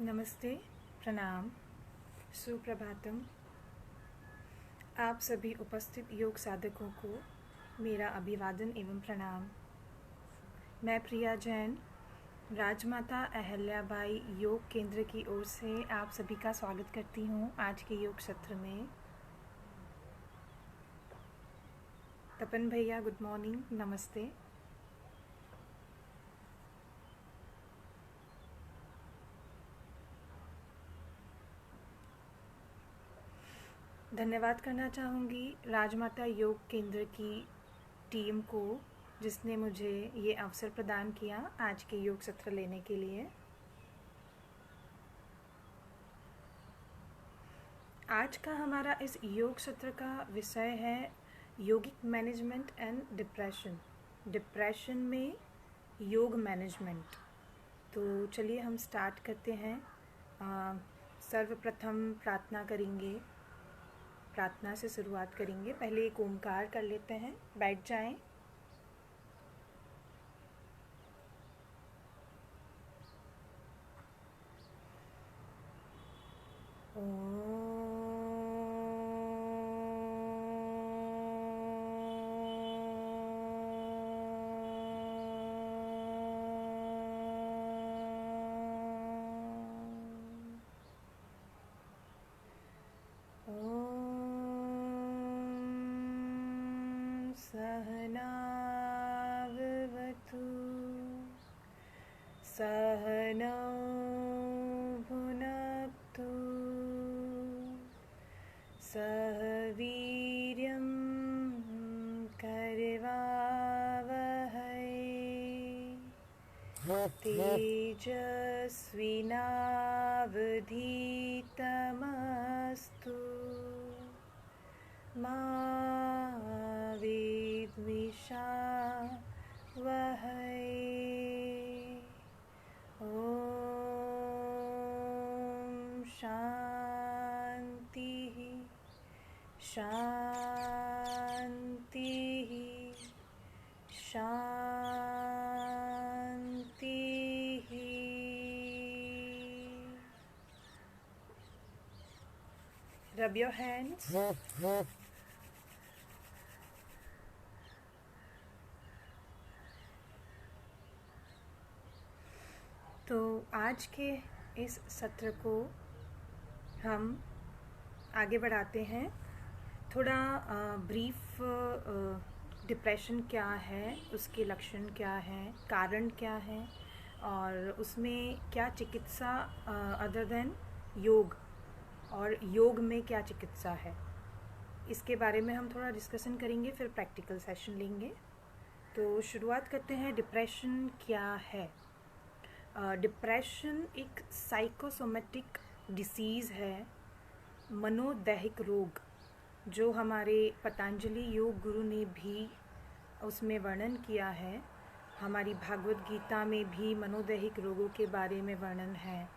नमस्ते, प्रणाम, सुप्रभातम। आप सभी उपस्थित योग साधकों को मेरा अभिवादन एवं प्रणाम। मैं प्रिया जैन, राजमाता अहल्याबाई योग केंद्र की ओर से आप सभी का स्वागत करती हूँ आज के योग सत्र में। तपन भैया, गुड मॉर्निंग, नमस्ते। धन्यवाद करना चाहूँगी राजमाता योग केंद्र की टीम को, जिसने मुझे ये अवसर प्रदान किया आज के योग सत्र लेने के लिए। आज का हमारा इस योग सत्र का विषय है योगिक मैनेजमेंट एंड डिप्रेशन। डिप्रेशन में योग मैनेजमेंट। तो चलिए हम स्टार्ट करते हैं। सर्वप्रथम प्रार्थना करेंगे। प्रार्थना से शुरुआत करेंगे। पहले एक ओमकार कर लेते हैं। बैठ जाएं। सहनावतु सहनौ भुनक्तु सह वीर्यं करवावहै तेजस्विनावधीतमस्तु मा विद्विषावहै। ॐ शान्तिः शान्तिः शान्तिः। Rub your hands. तो आज के इस सत्र को हम आगे बढ़ाते हैं। थोड़ा ब्रीफ डिप्रेशन क्या है, उसके लक्षण क्या हैं, कारण क्या हैं और उसमें क्या चिकित्सा अदर देन योग, और योग में क्या चिकित्सा है, इसके बारे में हम थोड़ा डिस्कशन करेंगे, फिर प्रैक्टिकल सेशन लेंगे। तो शुरुआत करते हैं। डिप्रेशन क्या है? डिप्रेशन एक साइकोसोमेटिक डिसीज़ है, मनोदैहिक रोग, जो हमारे पतंजलि योग गुरु ने भी उसमें वर्णन किया है। हमारी भागवत गीता में भी मनोदैहिक रोगों के बारे में वर्णन है।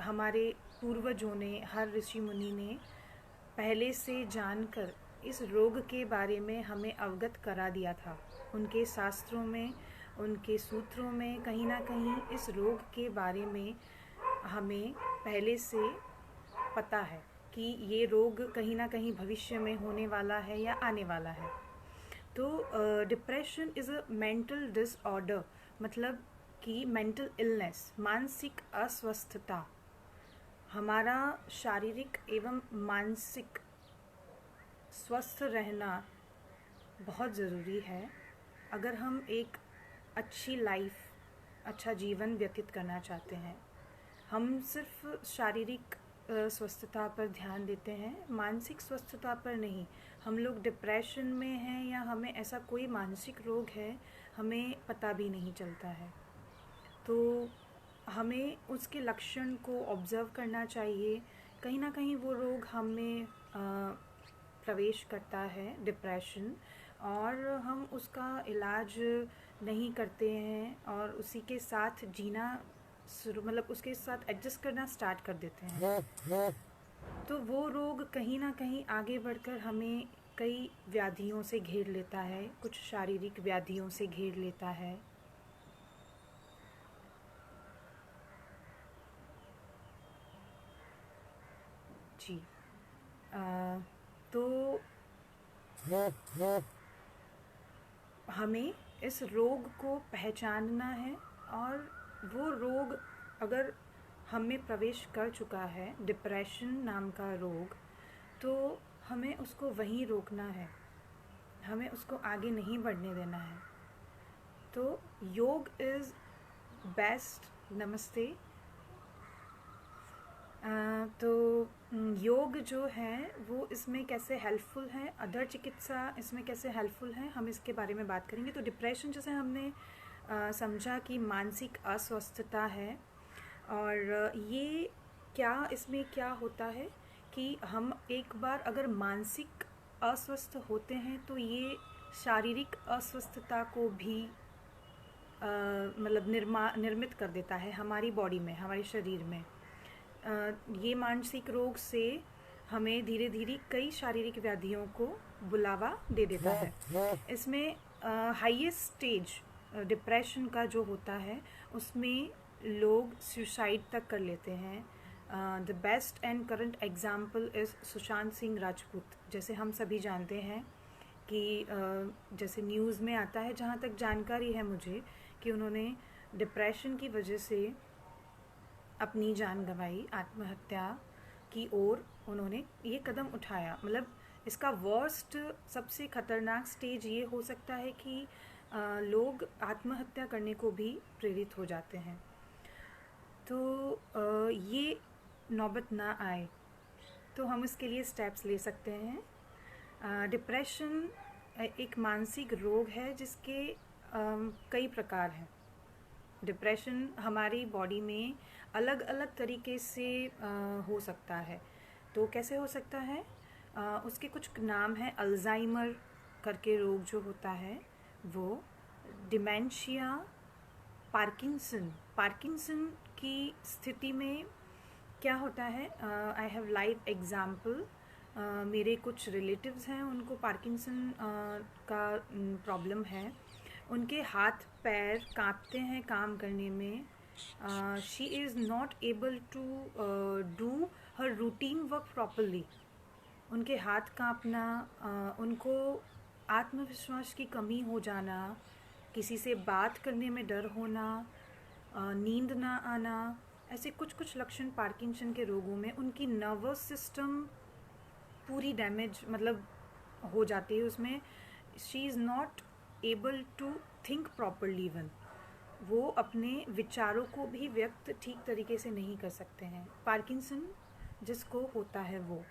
हमारे पूर्वजों ने, हर ऋषि मुनि ने पहले से जानकर इस रोग के बारे में हमें अवगत करा दिया था। उनके शास्त्रों में, उनके सूत्रों में कहीं ना कहीं इस रोग के बारे में हमें पहले से पता है कि ये रोग कहीं ना कहीं भविष्य में होने वाला है या आने वाला है। तो depression is a mental disorder, मतलब कि मेंटल इलनेस, मानसिक अस्वस्थता। हमारा शारीरिक एवं मानसिक स्वस्थ रहना बहुत ज़रूरी है अगर हम एक अच्छी लाइफ, अच्छा जीवन व्यतीत करना चाहते हैं। हम सिर्फ शारीरिक स्वस्थता पर ध्यान देते हैं, मानसिक स्वस्थता पर नहीं। हम लोग डिप्रेशन में हैं या हमें ऐसा कोई मानसिक रोग है, हमें पता भी नहीं चलता है। तो हमें उसके लक्षण को ऑब्ज़र्व करना चाहिए। कहीं ना कहीं वो रोग हमें प्रवेश करता है, डिप्रेशन, और हम उसका इलाज नहीं करते हैं और उसी के साथ जीना मतलब उसके साथ एडजस्ट करना स्टार्ट कर देते हैं। तो वो रोग कहीं ना कहीं आगे बढ़कर हमें कई व्याधियों से घेर लेता है, कुछ शारीरिक व्याधियों से घेर लेता है। ऋषि। तो हमें इस रोग को पहचानना है, और वो रोग अगर हम में प्रवेश कर चुका है, डिप्रेशन नाम का रोग, तो हमें उसको वहीं रोकना है, हमें उसको आगे नहीं बढ़ने देना है। तो योग इज़ बेस्ट। नमस्ते। तो योग जो है वो इसमें कैसे हेल्पफुल है, अदर चिकित्सा इसमें कैसे हेल्पफुल है, हम इसके बारे में बात करेंगे। तो डिप्रेशन जैसे हमने समझा कि मानसिक अस्वस्थता है, और ये इसमें क्या होता है कि हम एक बार अगर मानसिक अस्वस्थ होते हैं तो ये शारीरिक अस्वस्थता को भी मतलब निर्मित कर देता है हमारी बॉडी में, हमारे शरीर में। ये मानसिक रोग से हमें धीरे धीरे कई शारीरिक व्याधियों को बुलावा दे देता है। इसमें हाईएस्ट स्टेज डिप्रेशन का जो होता है उसमें लोग सुसाइड तक कर लेते हैं। The best and current example is Sushant Singh Rajput. जैसे हम सभी जानते हैं कि जैसे न्यूज़ में आता है, जहाँ तक जानकारी है मुझे, कि उन्होंने डिप्रेशन की वजह से अपनी जान गंवाई, आत्महत्या की ओर उन्होंने ये कदम उठाया। मतलब इसका वर्स्ट, सबसे ख़तरनाक स्टेज ये हो सकता है कि लोग आत्महत्या करने को भी प्रेरित हो जाते हैं। तो ये नौबत ना आए तो हम इसके लिए स्टेप्स ले सकते हैं। डिप्रेशन एक मानसिक रोग है जिसके कई प्रकार हैं। डिप्रेशन हमारी बॉडी में अलग अलग तरीके से हो सकता है। तो कैसे हो सकता है? उसके कुछ नाम हैं। अल्जाइमर करके रोग जो होता है वो, डिमेंशिया, पार्किंसन की स्थिति में क्या होता है, आई हैव लाइव एग्जाम्पल। मेरे कुछ रिलेटिव्स हैं, उनको पार्किंसन का प्रॉब्लम है। उनके हाथ पैर कांपते हैं काम करने में। She is not able to do her routine work properly. उनके हाथ कांपना, उनको आत्मविश्वास की कमी हो जाना, किसी से बात करने में डर होना, नींद ना आना, ऐसे कुछ लक्षण पार्किंसन के रोगों में। उनकी नर्वस सिस्टम पूरी डैमेज मतलब हो जाती है उसमें। She is not able to think properly even. वो अपने विचारों को भी व्यक्त ठीक तरीके से नहीं कर सकते हैं। पार्किंसन जिसको होता है वो।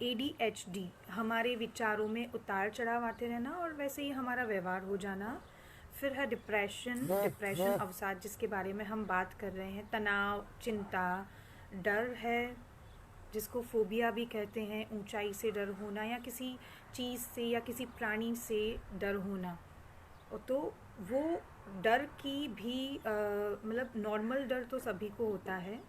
ADHD, हमारे विचारों में उतार चढ़ाव आते रहना और वैसे ही हमारा व्यवहार हो जाना। फिर है डिप्रेशन अवसाद जिसके बारे में हम बात कर रहे हैं। तनाव, चिंता, डर है जिसको फोबिया भी कहते हैं, ऊंचाई से डर होना या किसी चीज़ से या किसी प्राणी से डर होना। तो वो डर की भी मतलब नॉर्मल डर तो सभी को होता है,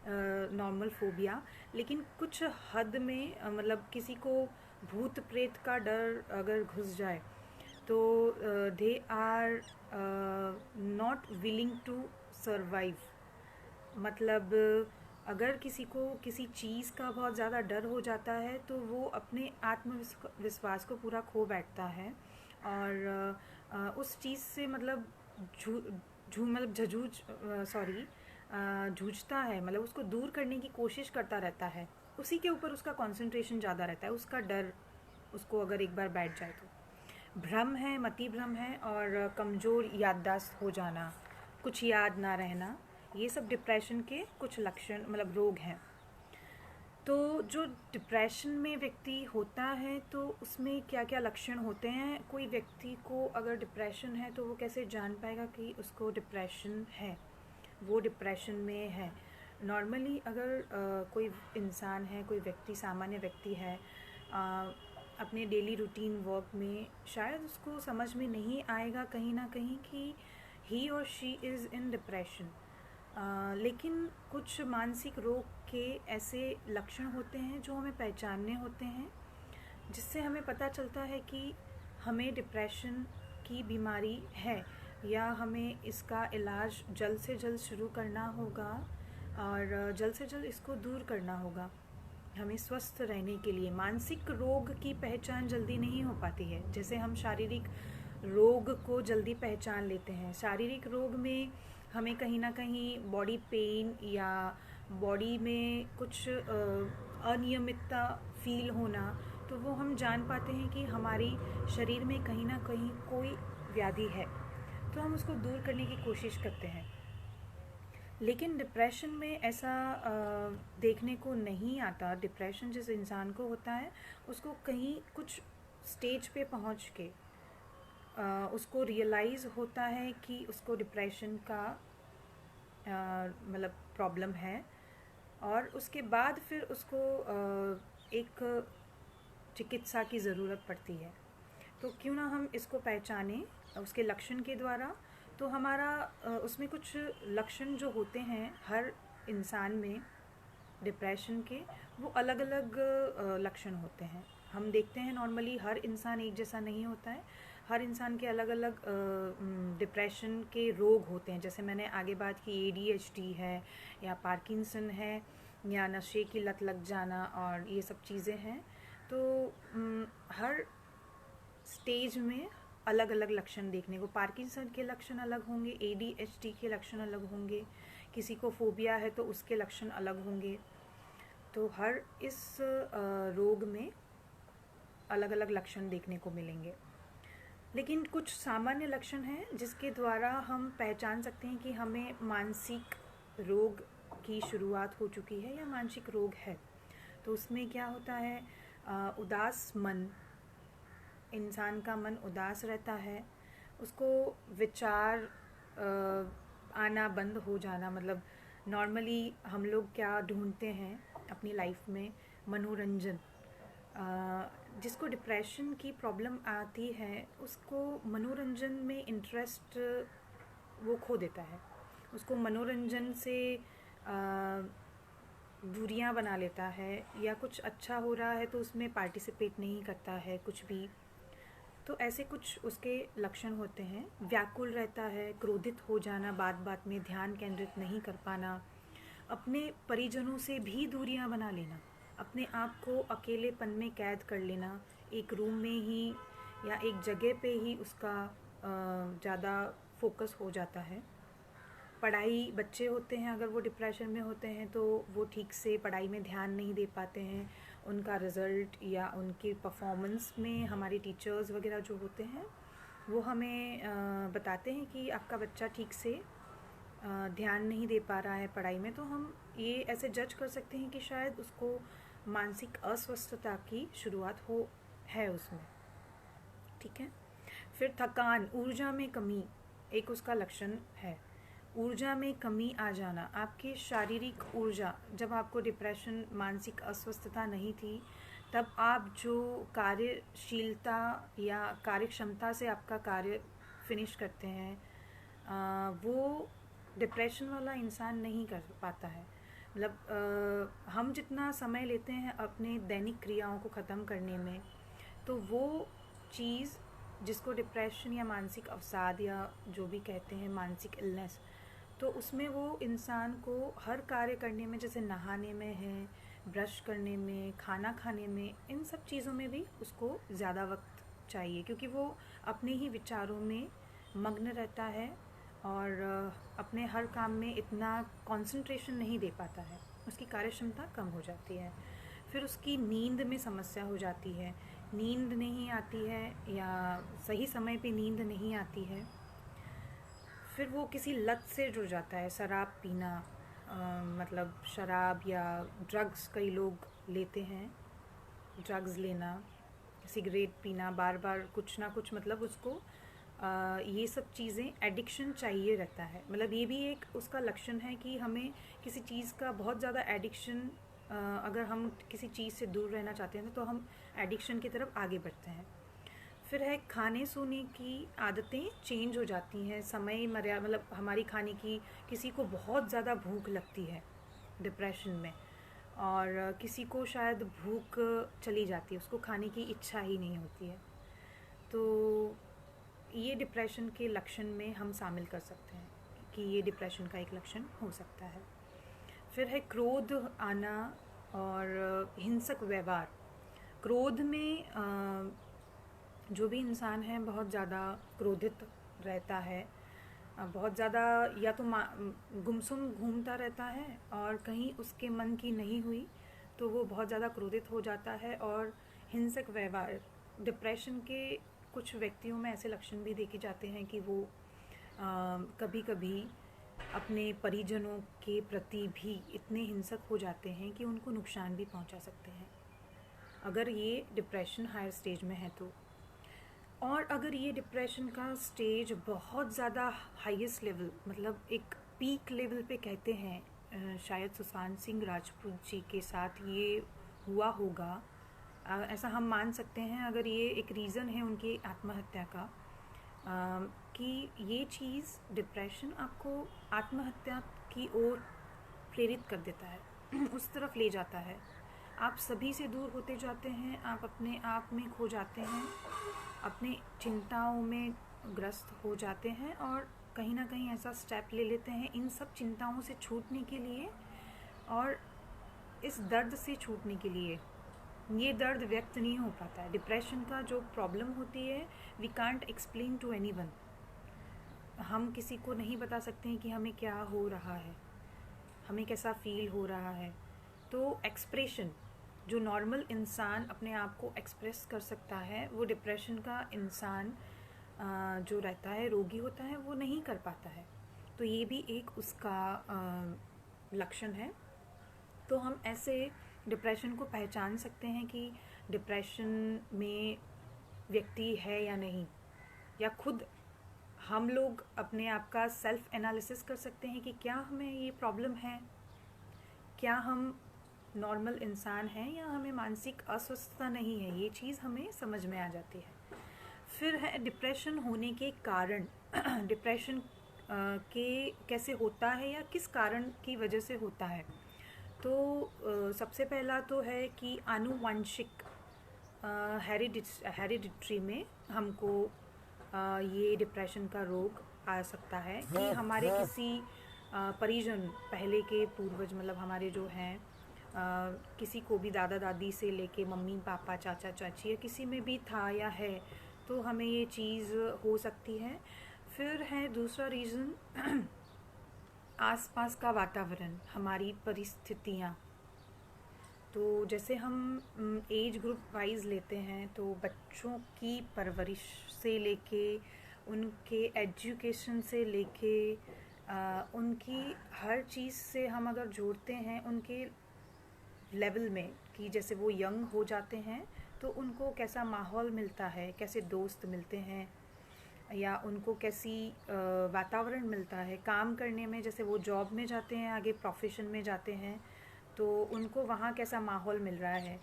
नॉर्मल फोबिया, लेकिन कुछ हद में मतलब किसी को भूत प्रेत का डर अगर घुस जाए तो they are not willing to survive. मतलब अगर किसी को किसी चीज़ का बहुत ज़्यादा डर हो जाता है तो वो अपने आत्मविश्वास को पूरा खो बैठता है, और उस चीज़ से मतलब जूझता है, मतलब उसको दूर करने की कोशिश करता रहता है। उसी के ऊपर उसका कंसंट्रेशन ज़्यादा रहता है, उसका डर उसको अगर एक बार बैठ जाए तो। भ्रम है, मति भ्रम है, और कमज़ोर याददाश्त हो जाना, कुछ याद ना रहना, ये सब डिप्रेशन के कुछ लक्षण मतलब रोग हैं। तो जो डिप्रेशन में व्यक्ति होता है तो उसमें क्या क्या लक्षण होते हैं? कोई व्यक्ति को अगर डिप्रेशन है तो वो कैसे जान पाएगा कि उसको डिप्रेशन है, वो डिप्रेशन में है? नॉर्मली अगर कोई इंसान है, कोई व्यक्ति, सामान्य व्यक्ति है, अपने डेली रूटीन वर्क में शायद उसको समझ में नहीं आएगा कहीं ना कहीं कि ही और शी इज़ इन डिप्रेशन। लेकिन कुछ मानसिक रोग के ऐसे लक्षण होते हैं जो हमें पहचानने होते हैं, जिससे हमें पता चलता है कि हमें डिप्रेशन की बीमारी है या हमें इसका इलाज जल्द से जल्द शुरू करना होगा और जल्द से जल्द इसको दूर करना होगा। हमें स्वस्थ रहने के लिए मानसिक रोग की पहचान जल्दी नहीं हो पाती है। जैसे हम शारीरिक रोग को जल्दी पहचान लेते हैं, शारीरिक रोग में हमें कहीं ना कहीं बॉडी पेन या बॉडी में कुछ अनियमितता फील होना, तो वो हम जान पाते हैं कि हमारी शरीर में कहीं ना कहीं कोई व्याधि है, तो हम उसको दूर करने की कोशिश करते हैं। लेकिन डिप्रेशन में ऐसा देखने को नहीं आता। डिप्रेशन जिस इंसान को होता है उसको कहीं कुछ स्टेज पे पहुंच के उसको रियलाइज़ होता है कि उसको डिप्रेशन का मतलब प्रॉब्लम है, और उसके बाद फिर उसको एक चिकित्सा की ज़रूरत पड़ती है। तो क्यों ना हम इसको पहचानें उसके लक्षण के द्वारा। तो हमारा उसमें कुछ लक्षण जो होते हैं हर इंसान में डिप्रेशन के, वो अलग अलग लक्षण होते हैं। हम देखते हैं नॉर्मली हर इंसान एक जैसा नहीं होता है, हर इंसान के अलग अलग डिप्रेशन के रोग होते हैं। जैसे मैंने आगे बात की ADHD है या पार्किंसन है या नशे की लत लग जाना और ये सब चीज़ें हैं। तो हर स्टेज में अलग अलग लक्षण देखने को, पार्किंसन के लक्षण अलग होंगे, ADHD के लक्षण अलग होंगे, किसी को फोबिया है तो उसके लक्षण अलग होंगे। तो हर इस रोग में अलग अलग लक्षण देखने को मिलेंगे। लेकिन कुछ सामान्य लक्षण हैं जिसके द्वारा हम पहचान सकते हैं कि हमें मानसिक रोग की शुरुआत हो चुकी है या मानसिक रोग है। तो उसमें क्या होता है, उदास मन, इंसान का मन उदास रहता है, उसको विचार आना बंद हो जाना। मतलब नॉर्मली हम लोग क्या ढूंढते हैं अपनी लाइफ में, मनोरंजन। जिसको डिप्रेशन की प्रॉब्लम आती है उसको मनोरंजन में इंटरेस्ट वो खो देता है, उसको मनोरंजन से दूरियां बना लेता है, या कुछ अच्छा हो रहा है तो उसमें पार्टिसिपेट नहीं करता है कुछ भी। तो ऐसे कुछ उसके लक्षण होते हैं। व्याकुल रहता है, क्रोधित हो जाना, बात बात में ध्यान केंद्रित नहीं कर पाना, अपने परिजनों से भी दूरियां बना लेना, अपने आप को अकेलेपन में कैद कर लेना, एक रूम में ही या एक जगह पे ही उसका ज़्यादा फोकस हो जाता है। पढ़ाई, बच्चे होते हैं अगर वो डिप्रेशन में होते हैं तो वो ठीक से पढ़ाई में ध्यान नहीं दे पाते हैं, उनका रिज़ल्ट या उनकी परफॉर्मेंस में हमारे टीचर्स वगैरह जो होते हैं वो हमें बताते हैं कि आपका बच्चा ठीक से ध्यान नहीं दे पा रहा है पढ़ाई में। तो हम ये ऐसे जज कर सकते हैं कि शायद उसको मानसिक अस्वस्थता की शुरुआत है उसमें। ठीक है। फिर थकान, ऊर्जा में कमी एक उसका लक्षण है। ऊर्जा में कमी आ जाना, आपकी शारीरिक ऊर्जा, जब आपको डिप्रेशन, मानसिक अस्वस्थता नहीं थी तब आप जो कार्यशीलता या कार्यक्षमता से आपका कार्य फिनिश करते हैं वो डिप्रेशन वाला इंसान नहीं कर पाता है। मतलब हम जितना समय लेते हैं अपने दैनिक क्रियाओं को ख़त्म करने में, तो वो चीज़ जिसको डिप्रेशन या मानसिक अवसाद या जो भी कहते हैं मानसिक इलनेस, तो उसमें वो इंसान को हर कार्य करने में, जैसे नहाने में है, ब्रश करने में, खाना खाने में, इन सब चीज़ों में भी उसको ज़्यादा वक्त चाहिए, क्योंकि वो अपने ही विचारों में मग्न रहता है और अपने हर काम में इतना कंसंट्रेशन नहीं दे पाता है, उसकी कार्यक्षमता कम हो जाती है। फिर उसकी नींद में समस्या हो जाती है, नींद नहीं आती है या सही समय पे नींद नहीं आती है। फिर वो किसी लत से जुड़ जाता है, शराब पीना, मतलब शराब या ड्रग्स, कई लोग लेते हैं, ड्रग्स लेना, सिगरेट पीना, बार बार कुछ ना कुछ, मतलब उसको ये सब चीज़ें एडिक्शन चाहिए रहता है। मतलब ये भी एक उसका लक्षण है कि हमें किसी चीज़ का बहुत ज़्यादा एडिक्शन, अगर हम किसी चीज़ से दूर रहना चाहते हैं तो हम एडिक्शन की तरफ आगे बढ़ते हैं। फिर है खाने सोने की आदतें चेंज हो जाती हैं, समय मर्यादा, मतलब हमारी खाने की, किसी को बहुत ज़्यादा भूख लगती है डिप्रेशन में और किसी को शायद भूख चली जाती है, उसको खाने की इच्छा ही नहीं होती है। तो ये डिप्रेशन के लक्षण में हम शामिल कर सकते हैं कि ये डिप्रेशन का एक लक्षण हो सकता है। फिर है क्रोध आना, और हिंसक व्यवहार। क्रोध में जो भी इंसान है बहुत ज़्यादा क्रोधित रहता है, बहुत ज़्यादा या तो गुमसुम घूमता रहता है, और कहीं उसके मन की नहीं हुई तो वो बहुत ज़्यादा क्रोधित हो जाता है। और हिंसक व्यवहार, डिप्रेशन के कुछ व्यक्तियों में ऐसे लक्षण भी देखे जाते हैं कि वो कभी कभी अपने परिजनों के प्रति भी इतने हिंसक हो जाते हैं कि उनको नुकसान भी पहुंचा सकते हैं, अगर ये डिप्रेशन हायर स्टेज में है तो। और अगर ये डिप्रेशन का स्टेज बहुत ज़्यादा हाईएस्ट लेवल, मतलब एक पीक लेवल पे कहते हैं, शायद सुशांत सिंह राजपूत जी के साथ ये हुआ होगा, ऐसा हम मान सकते हैं, अगर ये एक रीज़न है उनकी आत्महत्या का, कि ये चीज़ डिप्रेशन आपको आत्महत्या की ओर प्रेरित कर देता है, उस तरफ ले जाता है। आप सभी से दूर होते जाते हैं, आप अपने आप में खो जाते हैं, अपने चिंताओं में ग्रस्त हो जाते हैं, और कहीं ना कहीं ऐसा स्टेप ले लेते हैं इन सब चिंताओं से छूटने के लिए और इस दर्द से छूटने के लिए। ये दर्द व्यक्त नहीं हो पाता है। डिप्रेशन का जो प्रॉब्लम होती है, we can't explain to anyone. हम किसी को नहीं बता सकते हैं कि हमें क्या हो रहा है, हमें कैसा फील हो रहा है। तो एक्सप्रेशन, जो नॉर्मल इंसान अपने आप को एक्सप्रेस कर सकता है, वो डिप्रेशन का इंसान जो रहता है, रोगी होता है, वो नहीं कर पाता है। तो ये भी एक उसका लक्षण है। तो हम ऐसे डिप्रेशन को पहचान सकते हैं कि डिप्रेशन में व्यक्ति है या नहीं, या खुद हम लोग अपने आप का सेल्फ एनालिसिस कर सकते हैं कि क्या हमें ये प्रॉब्लम है, क्या हम नॉर्मल इंसान हैं, या हमें मानसिक अस्वस्थता नहीं है। ये चीज़ हमें समझ में आ जाती है। फिर है डिप्रेशन होने के कारण। डिप्रेशन के कैसे होता है या किस कारण की वजह से होता है। तो सबसे पहला तो है कि आनुवंशिक, हेरिडिटरी में हमको ये डिप्रेशन का रोग आ सकता है कि हमारे किसी परिजन, पहले के पूर्वज, मतलब हमारे जो हैं, किसी को भी दादा दादी से लेके मम्मी पापा चाचा चाची या किसी में भी था या है, तो हमें ये चीज़ हो सकती है। फिर है दूसरा रीज़न, आसपास का वातावरण, हमारी परिस्थितियाँ। तो जैसे हम एज ग्रुप वाइज लेते हैं, तो बच्चों की परवरिश से लेके उनके एजुकेशन से लेके उनकी हर चीज़ से हम अगर जोड़ते हैं उनके लेवल में, कि जैसे वो यंग हो जाते हैं तो उनको कैसा माहौल मिलता है, कैसे दोस्त मिलते हैं, या उनको कैसी वातावरण मिलता है काम करने में। जैसे वो जॉब में जाते हैं, आगे प्रोफेशन में जाते हैं, तो उनको वहाँ कैसा माहौल मिल रहा है।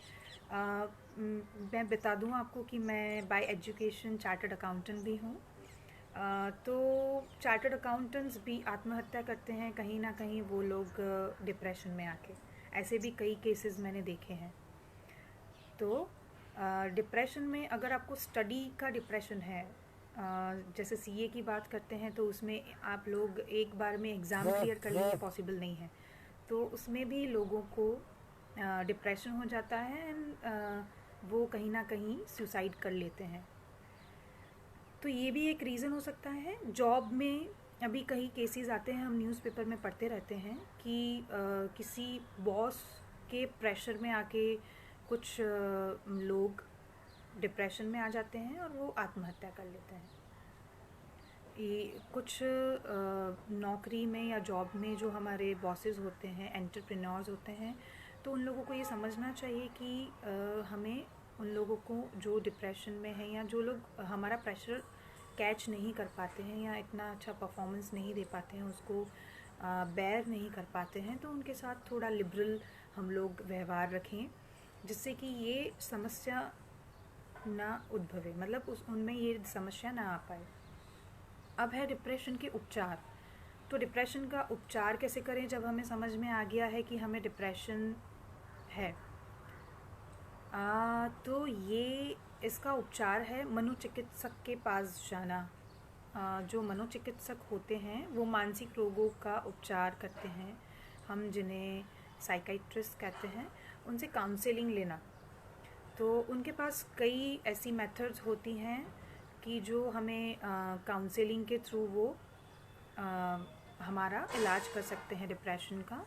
मैं बता दूँ आपको कि मैं बाय एजुकेशन चार्टर्ड अकाउंटेंट भी हूँ। तो चार्टर्ड अकाउंटेंट्स भी आत्महत्या करते हैं कहीं ना कहीं, वो लोग डिप्रेशन में आके। ऐसे भी कई केसेस मैंने देखे हैं। तो डिप्रेशन में अगर आपको स्टडी का डिप्रेशन है, जैसे सीए की बात करते हैं, तो उसमें आप लोग एक बार में एग्ज़ाम क्लियर कर लेंगे, पॉसिबल नहीं है। तो उसमें भी लोगों को डिप्रेशन हो जाता है, एंड वो कहीं ना कहीं सुसाइड कर लेते हैं। तो ये भी एक रीज़न हो सकता है। जॉब में अभी कई केसेस आते हैं, हम न्यूज़पेपर में पढ़ते रहते हैं कि किसी बॉस के प्रेशर में आके कुछ लोग डिप्रेशन में आ जाते हैं और वो आत्महत्या कर लेते हैं। ये कुछ नौकरी में या जॉब में जो हमारे बॉसेस होते हैं, एंटरप्रेन्योर्स होते हैं, तो उन लोगों को ये समझना चाहिए कि हमें उन लोगों को जो डिप्रेशन में है, या जो लोग हमारा प्रेशर कैच नहीं कर पाते हैं या इतना अच्छा परफॉर्मेंस नहीं दे पाते हैं, उसको बेयर नहीं कर पाते हैं, तो उनके साथ थोड़ा लिबरल हम लोग व्यवहार रखें, जिससे कि ये समस्या ना उद्भवे, मतलब उनमें ये समस्या ना आ पाए। अब है डिप्रेशन के उपचार। तो डिप्रेशन का उपचार कैसे करें जब हमें समझ में आ गया है कि हमें डिप्रेशन है। तो ये इसका उपचार है मनोचिकित्सक के पास जाना। जो मनोचिकित्सक होते हैं वो मानसिक रोगों का उपचार करते हैं, हम जिन्हें साइकाइट्रिस्ट कहते हैं। उनसे काउंसलिंग लेना। तो उनके पास कई ऐसी मेथड्स होती हैं कि जो हमें काउंसलिंग के थ्रू वो हमारा इलाज कर सकते हैं डिप्रेशन का।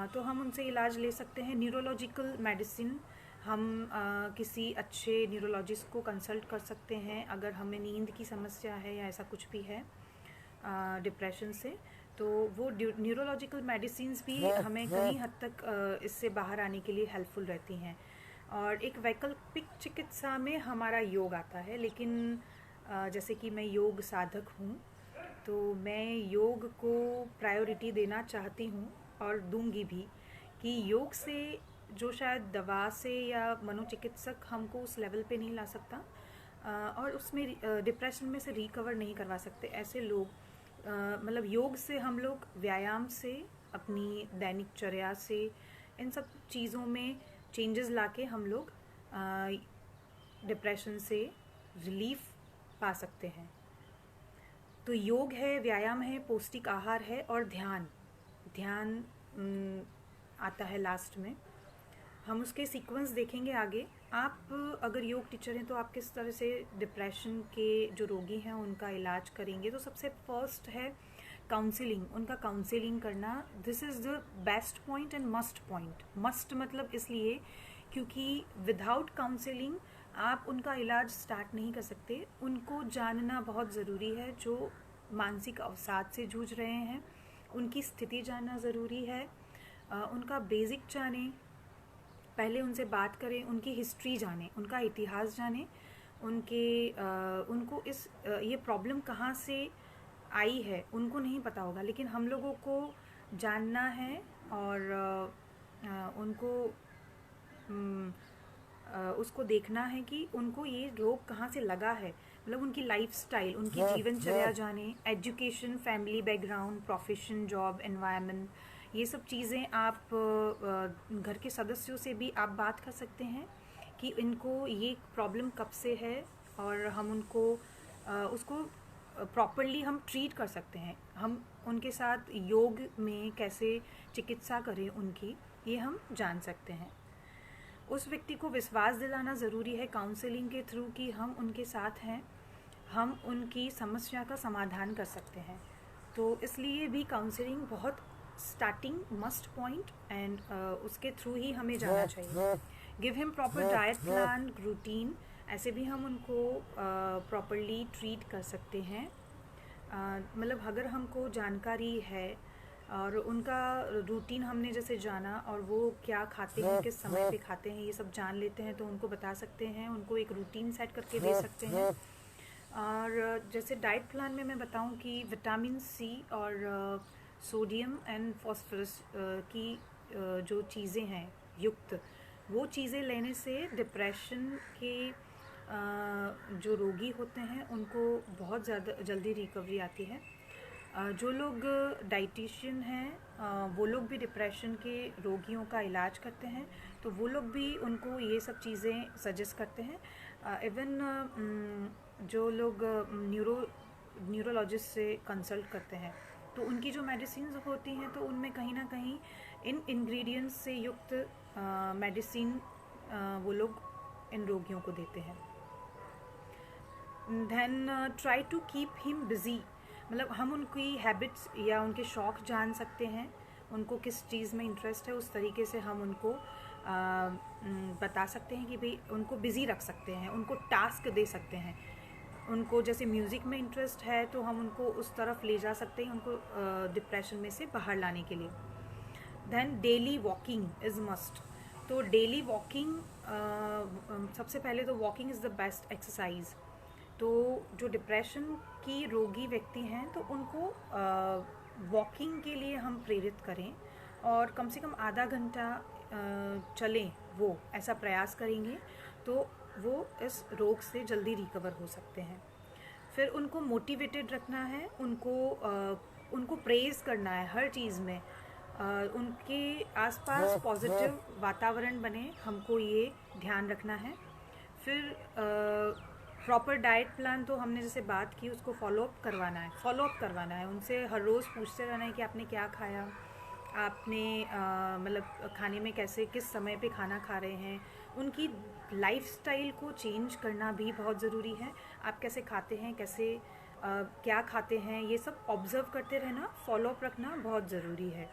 तो हम उनसे इलाज ले सकते हैं। न्यूरोलॉजिकल मेडिसिन, हम किसी अच्छे न्यूरोलॉजिस्ट को कंसल्ट कर सकते हैं अगर हमें नींद की समस्या है या ऐसा कुछ भी है डिप्रेशन से। तो वो न्यूरोलॉजिकल मेडिसिन्स भी हमें कहीं हद तक इससे बाहर आने के लिए हेल्पफुल रहती हैं। और एक वैकल्पिक चिकित्सा में हमारा योग आता है, लेकिन जैसे कि मैं योग साधक हूँ तो मैं योग को प्रायोरिटी देना चाहती हूँ और दूंगी भी, कि योग से जो शायद दवा से या मनोचिकित्सक हमको उस लेवल पे नहीं ला सकता और उसमें डिप्रेशन में से रिकवर नहीं करवा सकते ऐसे लोग। मतलब योग से हम लोग व्यायाम से, अपनी दैनिक चर्या से, इन सब चीज़ों में चेंजेस लाके हम लोग डिप्रेशन से रिलीफ पा सकते हैं। तो योग है, व्यायाम है, पौष्टिक आहार है और ध्यान आता है लास्ट में। हम उसके सीक्वेंस देखेंगे आगे। आप अगर योग टीचर हैं तो आप किस तरह से डिप्रेशन के जो रोगी हैं उनका इलाज करेंगे। तो सबसे फर्स्ट है काउंसलिंग, उनका काउंसलिंग करना। This is the best point and must point. Must मतलब इसलिए क्योंकि विदाउट काउंसलिंग आप उनका इलाज स्टार्ट नहीं कर सकते। उनको जानना बहुत ज़रूरी है, जो मानसिक अवसाद से जूझ रहे हैं उनकी स्थिति जानना ज़रूरी है। उनका बेसिक जानें, पहले उनसे बात करें, उनकी हिस्ट्री जानें, उनका इतिहास जानें, उनको ये प्रॉब्लम कहाँ से आई है उनको नहीं पता होगा, लेकिन हम लोगों को जानना है और उनको उसको देखना है कि उनको ये रोग कहाँ से लगा है। मतलब उनकी लाइफस्टाइल, उनकी जीवनचर्या जाने, education, family background, profession, job, environment, ये सब चीज़ें आप घर के सदस्यों से भी आप बात कर सकते हैं कि इनको ये प्रॉब्लम कब से है और हम उनको उसको प्रॉपरली हम ट्रीट कर सकते हैं। हम उनके साथ योग में कैसे चिकित्सा करें उनकी, ये हम जान सकते हैं। उस व्यक्ति को विश्वास दिलाना ज़रूरी है काउंसलिंग के थ्रू कि हम उनके साथ हैं, हम उनकी समस्या का समाधान कर सकते हैं। तो इसलिए भी काउंसलिंग बहुत स्टार्टिंग मस्ट पॉइंट एंड उसके थ्रू ही हमें जाना चाहिए। Give him proper diet plan, routine, ऐसे भी हम उनको प्रॉपरली ट्रीट कर सकते हैं। मतलब अगर हमको जानकारी है और उनका रूटीन हमने जैसे जाना और वो क्या खाते हैं, किस समय पे खाते हैं, ये सब जान लेते हैं तो उनको बता सकते हैं, उनको एक रूटीन सेट करके दे सकते हैं। और जैसे डाइट प्लान में मैं बताऊं कि विटामिन सी और सोडियम एंड फॉस्फोरस की जो चीज़ें हैं युक्त, वो चीज़ें लेने से डिप्रेशन के जो रोगी होते हैं उनको बहुत ज़्यादा जल्दी रिकवरी आती है। जो लोग डाइटिशियन हैं वो लोग भी डिप्रेशन के रोगियों का इलाज करते हैं, तो वो लोग भी उनको ये सब चीज़ें सजेस्ट करते हैं। इवन जो लोग न्यूरोलॉजिस्ट से कंसल्ट करते हैं तो उनकी जो मेडिसिन होती हैं तो उनमें कहीं ना कहीं इन इंग्रेडिएंट्स से युक्त मेडिसिन वो लोग इन रोगियों को देते हैं। Then try to keep him busy, मतलब हम उनकी हैबिट्स या उनके शौक़ जान सकते हैं, उनको किस चीज़ में इंटरेस्ट है, उस तरीके से हम उनको बता सकते हैं कि भाई उनको बिज़ी रख सकते हैं, उनको टास्क दे सकते हैं। उनको जैसे म्यूज़िक में इंटरेस्ट है तो हम उनको उस तरफ ले जा सकते हैं, उनको डिप्रेशन में से बाहर लाने के लिए। Then daily walking is must. तो डेली वॉकिंग, सबसे पहले तो walking is the best exercise. तो जो डिप्रेशन की रोगी व्यक्ति हैं तो उनको वॉकिंग के लिए हम प्रेरित करें और कम से कम आधा घंटा चलें, वो ऐसा प्रयास करेंगे तो वो इस रोग से जल्दी रिकवर हो सकते हैं। फिर उनको मोटिवेटेड रखना है, उनको प्रेज़ करना है हर चीज़ में, उनके आसपास पॉजिटिव वातावरण बने, हमको ये ध्यान रखना है। फिर प्रॉपर डाइट प्लान तो हमने जैसे बात की, उसको फॉलोअप करवाना है, उनसे हर रोज़ पूछते रहना है कि आपने क्या खाया, आपने मतलब खाने में कैसे किस समय पे खाना खा रहे हैं, उनकी लाइफस्टाइल को चेंज करना भी बहुत ज़रूरी है। आप कैसे खाते हैं, कैसे क्या खाते हैं, ये सब ऑब्ज़र्व करते रहना, फॉलो अप रखना बहुत ज़रूरी है।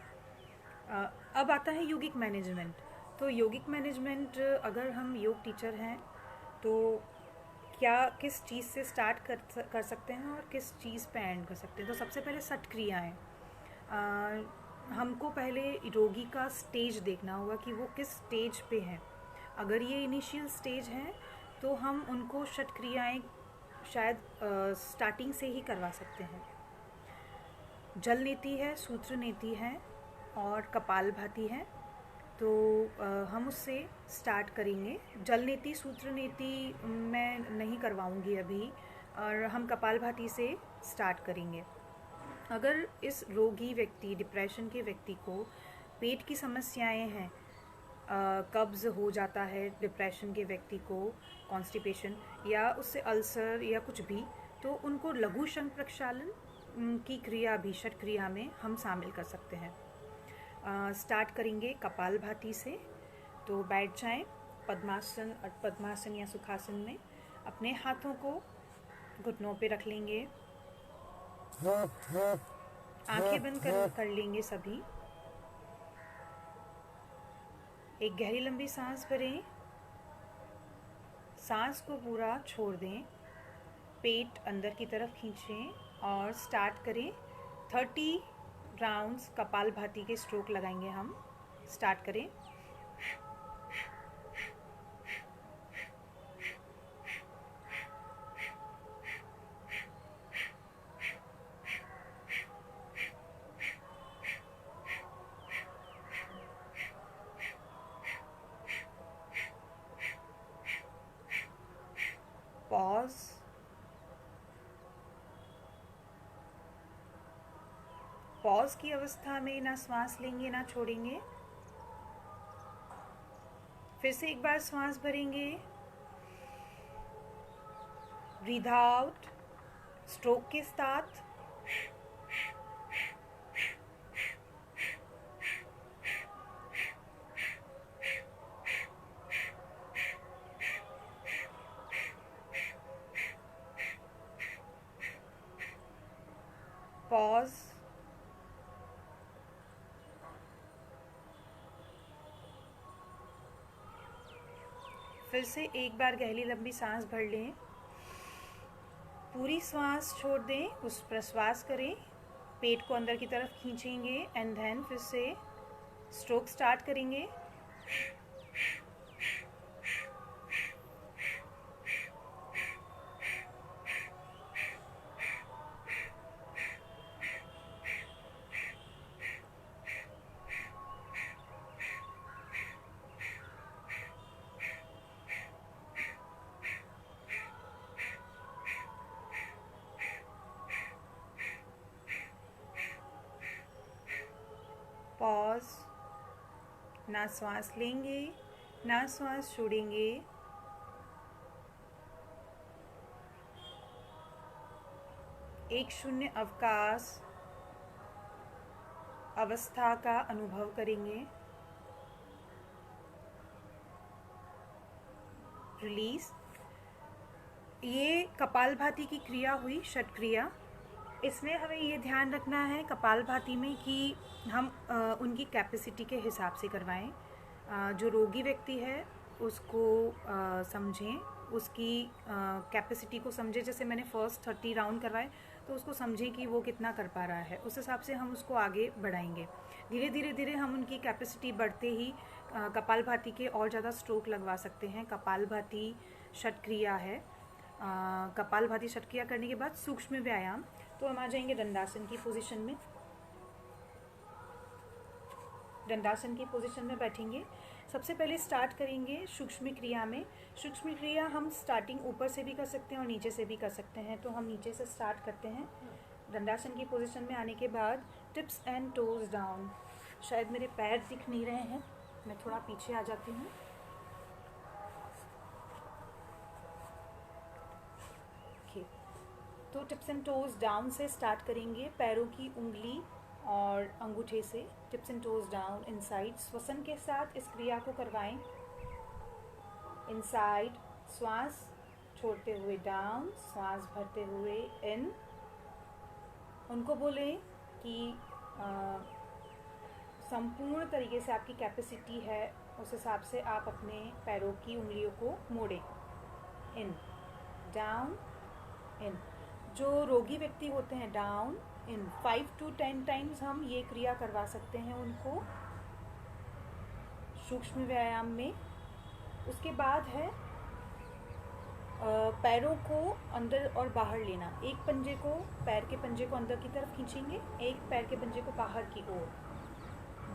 अब आता है योगिक मैनेजमेंट। तो योगिक मैनेजमेंट, अगर हम योग टीचर हैं तो क्या किस चीज़ से स्टार्ट कर सकते हैं और किस चीज़ पे एंड कर सकते हैं। तो सबसे पहले सठ क्रियाएँ। हमको पहले रोगी का स्टेज देखना होगा कि वो किस स्टेज पे है। अगर ये इनिशियल स्टेज है तो हम उनको षट क्रियाएँ शायद स्टार्टिंग से ही करवा सकते हैं। जल नीति है, सूत्र नीति है और कपालभाति है। तो हम उससे स्टार्ट करेंगे। जल नीति सूत्र नीति मैं नहीं करवाऊंगी अभी, और हम कपालभाति से स्टार्ट करेंगे। अगर इस रोगी व्यक्ति, डिप्रेशन के व्यक्ति को पेट की समस्याएं हैं, कब्ज़ हो जाता है डिप्रेशन के व्यक्ति को, कॉन्स्टिपेशन या उससे अल्सर या कुछ भी, तो उनको लघु शंख प्रक्षालन की क्रिया भी षट क्रिया में हम शामिल कर सकते हैं। स्टार्ट करेंगे कपालभाति से। तो बैठ जाएं पद्मासन या सुखासन में। अपने हाथों को घुटनों पे रख लेंगे, आंखें बंद कर लेंगे सभी। एक गहरी लंबी सांस भरें, सांस को पूरा छोड़ दें, पेट अंदर की तरफ खींचें और स्टार्ट करें। 30 राउंड्स कपालभाति के स्ट्रोक लगाएंगे हम। स्टार्ट करें। पॉज। पॉज की अवस्था में ना श्वास लेंगे ना छोड़ेंगे। फिर से एक बार श्वास भरेंगे, ब्रीथ आउट स्ट्रोक के साथ। पॉज। फिर से एक बार गहरी लंबी सांस भर लें, पूरी सांस छोड़ दें, उस प्रश्वास करें, पेट को अंदर की तरफ खींचेंगे एंड देन फिर से स्ट्रोक स्टार्ट करेंगे। पॉज। ना श्वास लेंगे ना श्वास छोड़ेंगे। एक शून्य अवकाश अवस्था का अनुभव करेंगे। रिलीज। ये कपालभाति की क्रिया हुई, षट क्रिया। इसमें हमें ये ध्यान रखना है कपालभाति में कि हम उनकी कैपेसिटी के हिसाब से करवाएं। जो रोगी व्यक्ति है उसको समझें, उसकी कैपेसिटी को समझें। जैसे मैंने फर्स्ट 30 राउंड करवाए तो उसको समझें कि वो कितना कर पा रहा है, उस हिसाब से हम उसको आगे बढ़ाएंगे। धीरे धीरे हम उनकी कैपेसिटी बढ़ते ही कपालभाति के और ज़्यादा स्ट्रोक लगवा सकते हैं। कपालभाति षट क्रिया है। कपालभाति षट क्रिया करने के बाद सूक्ष्म व्यायाम। तो हम आ जाएंगे दंडासन की पोजीशन में। दंडासन की पोजीशन में बैठेंगे। सबसे पहले स्टार्ट करेंगे सूक्ष्म क्रिया में। सूक्ष्म क्रिया हम स्टार्टिंग ऊपर से भी कर सकते हैं और नीचे से भी कर सकते हैं। तो हम नीचे से स्टार्ट करते हैं। दंडासन की पोजीशन में आने के बाद टिप्स एंड टोज डाउन। शायद मेरे पैर दिख नहीं रहे हैं, मैं थोड़ा पीछे आ जाती हूँ। तो टिप्स एंड टोज डाउन से स्टार्ट करेंगे। पैरों की उंगली और अंगूठे से tips and toes down inside. श्वसन के साथ इस क्रिया को करवाएं। इनसाइड, श्वास छोड़ते हुए डाउन, श्वास भरते हुए इन। उनको बोलें कि संपूर्ण तरीके से आपकी कैपेसिटी है, उस हिसाब से आप अपने पैरों की उंगलियों को मोड़ें। इन, डाउन, इन। जो रोगी व्यक्ति होते हैं, डाउन, इन। 5 to 10 टाइम्स हम ये क्रिया करवा सकते हैं उनको सूक्ष्म व्यायाम में। उसके बाद है पैरों को अंदर और बाहर लेना। एक पंजे को, पैर के पंजे को अंदर की तरफ खींचेंगे, एक पैर के पंजे को बाहर की ओर।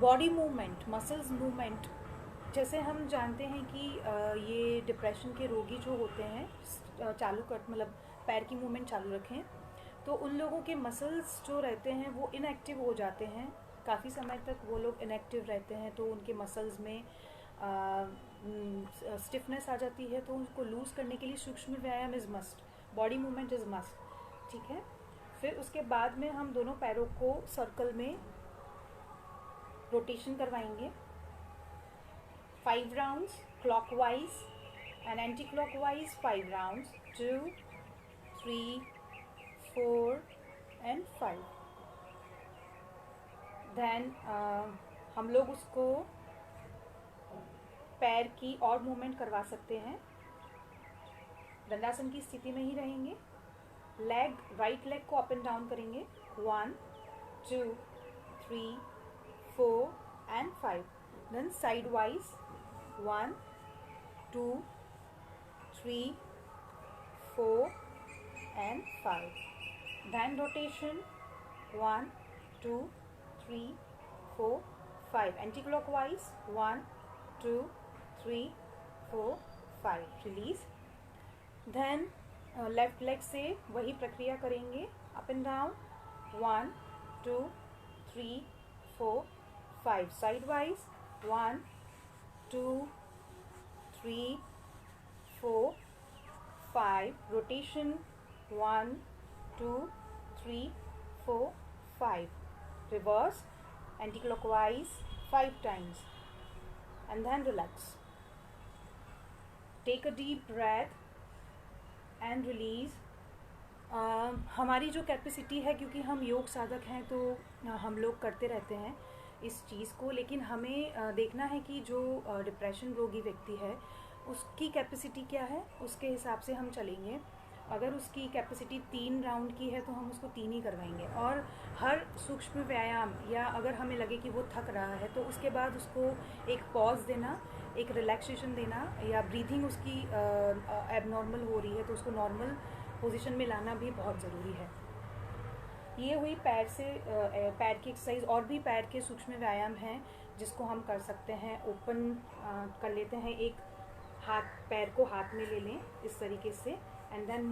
Body movement, muscles movement. जैसे हम जानते हैं कि ये डिप्रेशन के रोगी जो होते हैं, मतलब पैर की मूवमेंट चालू रखें, तो उन लोगों के मसल्स जो रहते हैं वो इनएक्टिव हो जाते हैं। काफ़ी समय तक वो लोग इनएक्टिव रहते हैं, तो उनके मसल्स में स्टिफनेस आ जाती है। तो उनको लूज़ करने के लिए सूक्ष्म व्यायाम is must, body movement is must. ठीक है। फिर उसके बाद में हम दोनों पैरों को सर्कल में रोटेशन करवाएंगे। 5 rounds clockwise and anti clockwise. 5 rounds, 2, 3, 4 and 5। Then हम लोग उसको पैर की और मूवमेंट करवा सकते हैं। दंडासन की स्थिति में ही रहेंगे। लेग, राइट लेग को अप एंड डाउन करेंगे। 1, 2, 3, 4 and 5। Then sidewise 1, 2, 3, 4 and 5। Then rotation 1, 2, 3, 4, 5। Anticlockwise 1, 2, 3, 4, 5। Release. Then left leg से वही प्रक्रिया करेंगे, up and down. 1, 2, 3, 4, 5। Sidewise 1, 2, 3, 4, 5। Rotation 1, 2, 3, 4, 5। Reverse, anti-clockwise 5 times, and then relax. Take a deep breath and release. हमारी जो capacity है, क्योंकि हम योग साधक हैं तो हम लोग करते रहते हैं इस चीज़ को, लेकिन हमें देखना है कि जो डिप्रेशन रोगी व्यक्ति है उसकी कैपेसिटी क्या है, उसके हिसाब से हम चलेंगे। अगर उसकी कैपेसिटी 3 राउंड की है तो हम उसको 3 ही करवाएंगे। और हर सूक्ष्म व्यायाम, या अगर हमें लगे कि वो थक रहा है तो उसके बाद उसको एक पॉज देना, एक रिलैक्सेशन देना, या ब्रीथिंग उसकी एबनॉर्मल हो रही है तो उसको नॉर्मल पोजीशन में लाना भी बहुत ज़रूरी है। ये हुई पैर की एक्सरसाइज। और भी पैर के सूक्ष्म व्यायाम हैं जिसको हम कर सकते हैं। ओपन कर लेते हैं, एक हाथ, पैर को हाथ में ले लें इस तरीके से, and then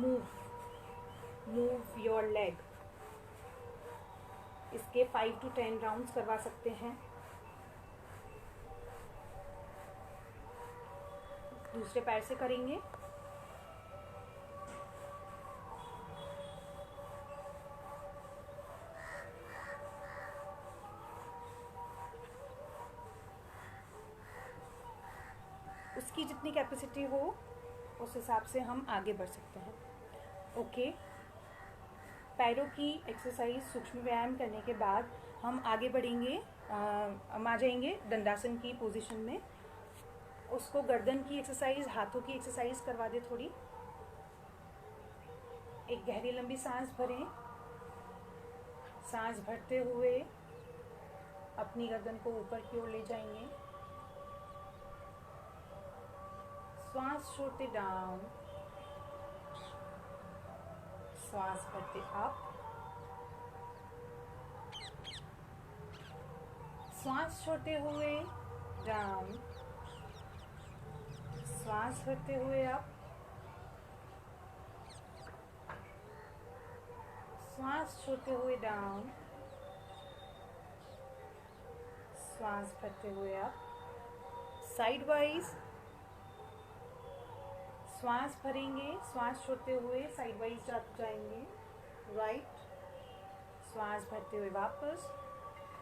move your leg. इसके 5 to 10 राउंड्स करवा सकते हैं। दूसरे पैर से करेंगे। उसकी जितनी कैपेसिटी हो उस हिसाब से हम आगे बढ़ सकते हैं। ओके। पैरों की एक्सरसाइज, सूक्ष्म व्यायाम करने के बाद हम आगे बढ़ेंगे। हम आ जाएंगे दंडासन की पोजीशन में। उसको गर्दन की एक्सरसाइज, हाथों की एक्सरसाइज करवा दे थोड़ी। एक गहरी लंबी सांस भरें। सांस भरते हुए अपनी गर्दन को ऊपर की ओर ले जाएंगे। श्वास छोड़ते डाउन, श्वास भरते अप, श्वास छोड़ते हुए डाउन, श्वास भरते हुए अप, श्वास छोड़ते हुए डाउन, श्वास भरते हुए अप। साइड वाइज श्वास भरेंगे, श्वास छोड़ते हुए साइड वाइज जाएंगे। राइट, श्वास भरते हुए वापस,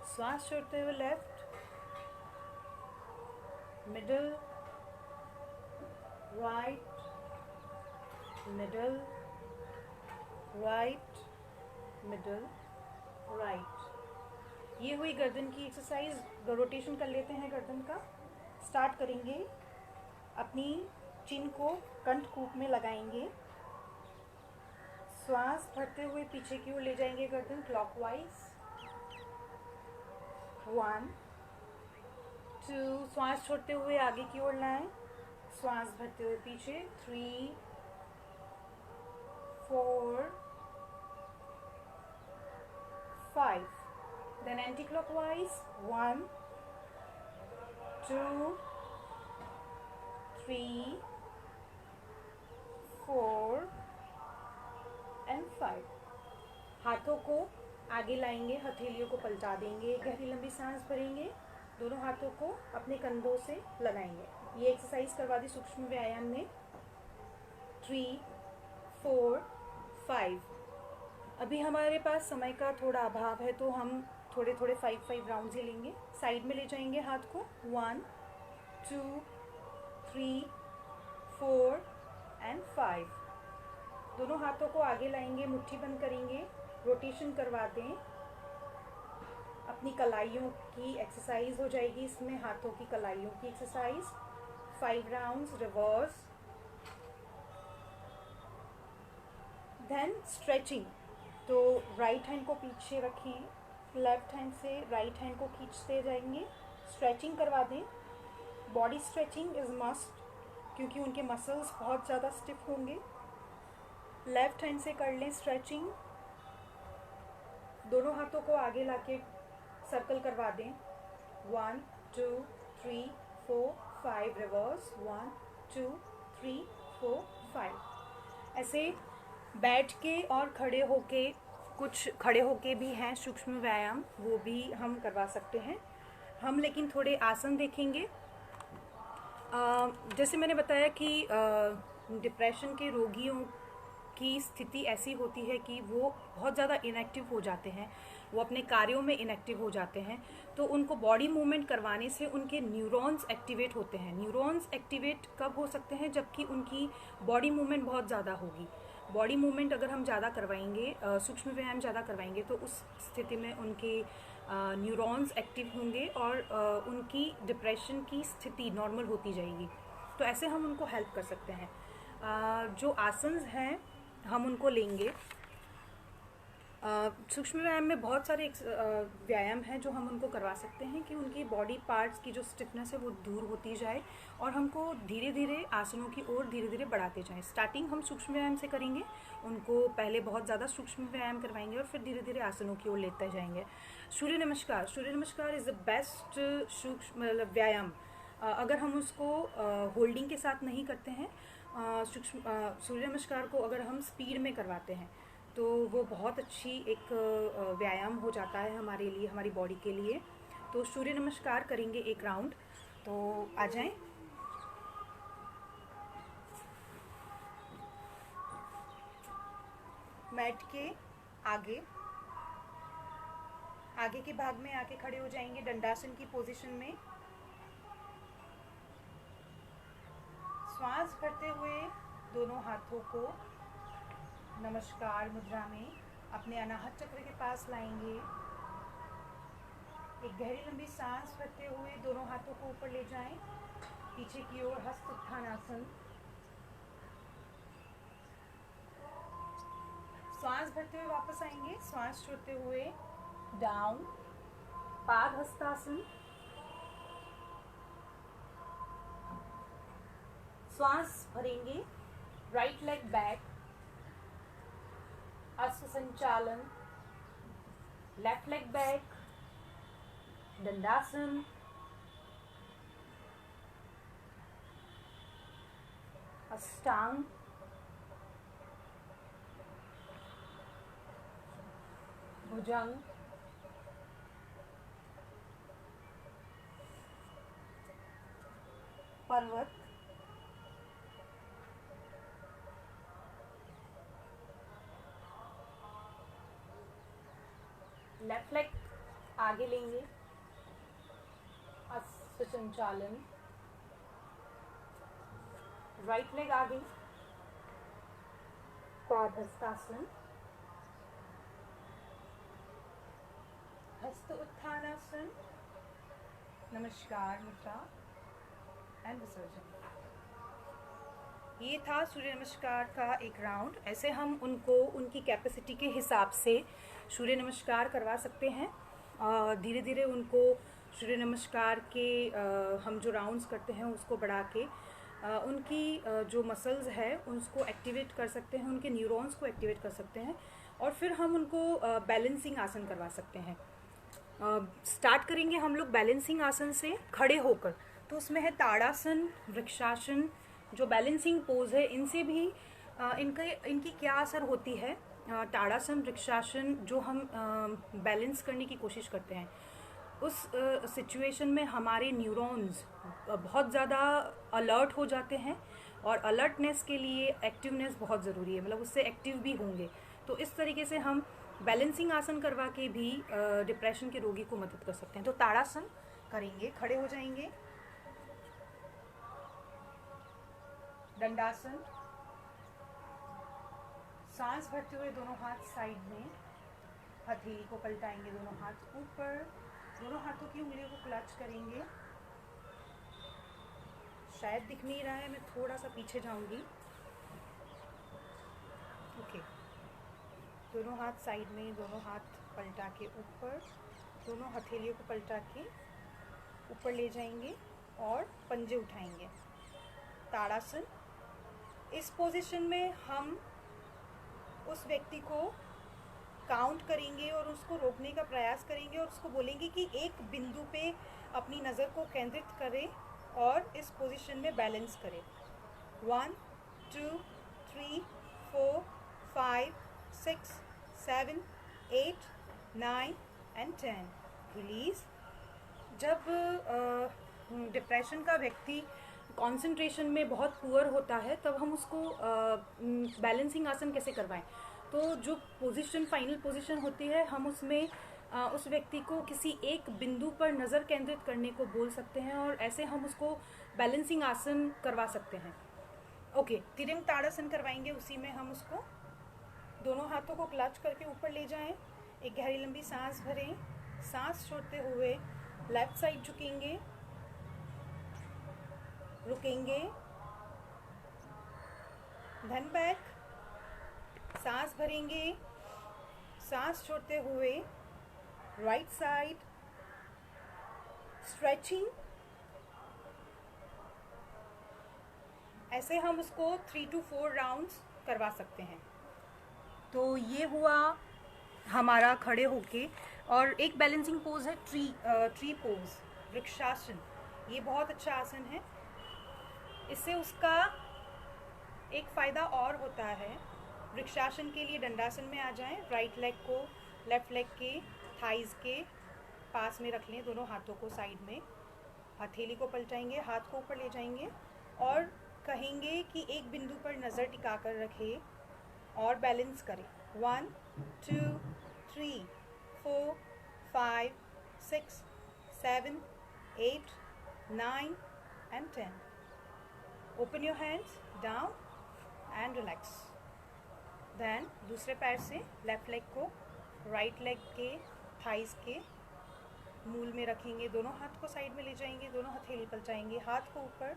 श्वास छोड़ते हुए left, middle, right, middle, right, middle, right. ये हुई गर्दन की एक्सरसाइज। रोटेशन कर लेते हैं गर्दन का। स्टार्ट करेंगे, अपनी चिन को कंठकूप में लगाएंगे, श्वास भरते हुए पीछे की ओर ले जाएंगे गर्दन क्लॉकवाइज। 1 2, श्वास छोड़ते हुए आगे की ओर लाएं, श्वास भरते हुए पीछे। 3 4 5, देन एंटी क्लॉकवाइज। 1 2 3 4 एंड 5। हाथों को आगे लाएंगे, हथेलियों को पलटा देंगे, गहरी लंबी सांस भरेंगे, दोनों हाथों को अपने कंधों से लगाएंगे। ये एक्सरसाइज करवा दी सूक्ष्म व्यायाम में। 3 4 5। अभी हमारे पास समय का थोड़ा अभाव है तो हम थोड़े थोड़े 5 राउंड्स ही लेंगे। साइड में ले जाएंगे हाथ को। 1 2 3 4 एंड 5। दोनों हाथों को आगे लाएंगे, मुट्ठी बंद करेंगे, रोटेशन करवा दें। अपनी कलाइयों की एक्सरसाइज हो जाएगी इसमें, हाथों की कलाइयों की exercise. 5 rounds reverse. Then stretching. तो राइट हैंड को पीछे रखें, लेफ्ट हैंड से राइट हैंड को खींचते जाएंगे, स्ट्रेचिंग करवा दें। बॉडी स्ट्रेचिंग इज मस्ट, क्योंकि उनके मसल्स बहुत ज़्यादा स्टिफ होंगे। लेफ्ट हैंड से कर लें स्ट्रेचिंग। दोनों हाथों को आगे लाके सर्कल करवा दें। 1 2 3 4 5 रिवर्स। 1 2 3 4 5। ऐसे बैठ के और खड़े होके, कुछ खड़े होके भी हैं सूक्ष्म व्यायाम, वो भी हम करवा सकते हैं हम। लेकिन थोड़े आसन देखेंगे। जैसे मैंने बताया कि डिप्रेशन के रोगियों की स्थिति ऐसी होती है कि वो बहुत ज़्यादा इनएक्टिव हो जाते हैं, वो अपने कार्यों में इनएक्टिव हो जाते हैं। तो उनको बॉडी मूवमेंट करवाने से उनके न्यूरॉन्स एक्टिवेट होते हैं। न्यूरॉन्स एक्टिवेट कब हो सकते हैं? जबकि उनकी बॉडी मूवमेंट बहुत ज़्यादा होगी। बॉडी मूवमेंट अगर हम ज़्यादा करवाएंगे, सूक्ष्म व्यायाम ज़्यादा करवाएंगे, तो उस स्थिति में उनके न्यूरॉन्स एक्टिव होंगे और उनकी डिप्रेशन की स्थिति नॉर्मल होती जाएगी। तो ऐसे हम उनको हेल्प कर सकते हैं। जो आसन्स हैं हम उनको लेंगे। सूक्ष्म व्यायाम में बहुत सारे व्यायाम हैं जो हम उनको करवा सकते हैं कि उनकी बॉडी पार्ट्स की जो स्टिफनेस है वो दूर होती जाए, और हमको धीरे धीरे आसनों की ओर धीरे धीरे बढ़ाते जाएं। स्टार्टिंग हम सूक्ष्म व्यायाम से करेंगे, उनको पहले बहुत ज़्यादा सूक्ष्म व्यायाम करवाएंगे और फिर धीरे धीरे आसनों की ओर लेते जाएंगे। सूर्य नमस्कार। सूर्य नमस्कार इज़ द बेस्ट सूक्ष्म व्यायाम। अगर हम उसको होल्डिंग के साथ नहीं करते हैं, सूर्य नमस्कार को अगर हम स्पीड में करवाते हैं तो वो बहुत अच्छी एक व्यायाम हो जाता है हमारे लिए, हमारी बॉडी के लिए। तो सूर्य नमस्कार करेंगे एक राउंड। तो आ जाएं। मैट के आगे के भाग में आके खड़े हो जाएंगे दंडासन की पोजीशन में। श्वास भरते हुए दोनों हाथों को नमस्कार मुद्रा में अपने अनाहत चक्र के पास लाएंगे। एक गहरी लंबी सांस भरते हुए दोनों हाथों को ऊपर ले जाएं, पीछे की ओर हस्त उत्थानासन। श्वास भरते हुए वापस आएंगे, श्वास छोड़ते हुए डाउन पाद हस्तासन। श्वास भरेंगे, राइट लेग बैक अश्व संचालन, लेफ्ट लेग बैक दंडासन, अष्टांग, भुजंग, पर्वत, लेफ्ट लेग आगे लेंगे, हस्त संचालन, राइट लेग आगे, पादहस्तासन, हस्त उत्थानासन, नमस्कार मुद्रा एंड विसर्जन। ये था सूर्य नमस्कार का एक राउंड। ऐसे हम उनको उनकी कैपेसिटी के हिसाब से सूर्य नमस्कार करवा सकते हैं। धीरे धीरे उनको सूर्य नमस्कार के हम जो राउंड्स करते हैं उसको बढ़ा के उनकी जो मसल्स है उसको एक्टिवेट कर सकते हैं, उनके न्यूरॉन्स को एक्टिवेट कर सकते हैं और फिर हम उनको बैलेंसिंग आसन करवा सकते हैं। स्टार्ट करेंगे हम लोग बैलेंसिंग आसन से खड़े होकर। तो उसमें है ताड़ासन, वृक्षासन, जो बैलेंसिंग पोज है। इनसे भी इनकी क्या असर होती है। ताड़ासन, वृक्षासन जो हम बैलेंस करने की कोशिश करते हैं, उस सिचुएशन में हमारे न्यूरॉन्स बहुत ज़्यादा अलर्ट हो जाते हैं और अलर्टनेस के लिए एक्टिवनेस बहुत ज़रूरी है, मतलब उससे एक्टिव भी होंगे। तो इस तरीके से हम बैलेंसिंग आसन करवा के भी डिप्रेशन के रोगी को मदद कर सकते हैं। तो ताड़ासन करेंगे, खड़े हो जाएंगे, दंडासन, सांस भरते हुए दोनों हाथ साइड में, हथेली को पलटाएंगे, दोनों हाथ ऊपर, दोनों हाथों की उंगलियों को क्लच करेंगे। शायद दिख नहीं रहा है, मैं थोड़ा सा पीछे जाऊंगी। ओके, दोनों हाथ साइड में, दोनों हाथ पलटा के ऊपर, दोनों हथेलियों को पलटा के ऊपर ले जाएंगे और पंजे उठाएंगे। ताड़ासन। इस पोजीशन में हम उस व्यक्ति को काउंट करेंगे और उसको रोकने का प्रयास करेंगे और उसको बोलेंगे कि एक बिंदु पे अपनी नज़र को केंद्रित करे और इस पोजीशन में बैलेंस करे। 1 2 3 4 5 6 7 8 9 एंड 10। रिलीज। जब डिप्रेशन का व्यक्ति कंसंट्रेशन में बहुत पुअर होता है तब हम उसको बैलेंसिंग आसन कैसे करवाएं। तो जो पोजीशन, फाइनल पोजीशन होती है, हम उसमें उस व्यक्ति को किसी एक बिंदु पर नज़र केंद्रित करने को बोल सकते हैं और ऐसे हम उसको बैलेंसिंग आसन करवा सकते हैं। ओके, तिरंग ताड़ासन करवाएंगे। उसी में हम उसको दोनों हाथों को क्लच करके ऊपर ले जाएं, एक गहरी लंबी सांस भरें, सांस छोड़ते हुए लेफ्ट साइड झुकेंगे, रुकेंगे, धन बैक, सांस भरेंगे, सांस छोड़ते हुए राइट साइड, स्ट्रेचिंग। ऐसे हम उसको 3 to 4 राउंड्स करवा सकते हैं। तो ये हुआ हमारा खड़े होके। और एक बैलेंसिंग पोज है ट्री पोज, वृक्षासन। ये बहुत अच्छा आसन है। इससे उसका एक फ़ायदा और होता है। वृक्षासन के लिए दंडासन में आ जाएं, राइट लेग को लेफ्ट लेग के थाइज़ के पास में रख लें, दोनों हाथों को साइड में, हथेली को पलटाएंगे, हाथ को ऊपर ले जाएंगे और कहेंगे कि एक बिंदु पर नज़र टिका कर रखें और बैलेंस करें। 1 2 3 4 5 6 7 8 9 and 10. Open your hands down and relax. Then दूसरे पैर से लेफ्ट लेग को राइट लेग के थाइस के मूल में रखेंगे, दोनों हाथ को साइड में ले जाएंगे, दोनों हथेली पलटाएंगे, हाथ को ऊपर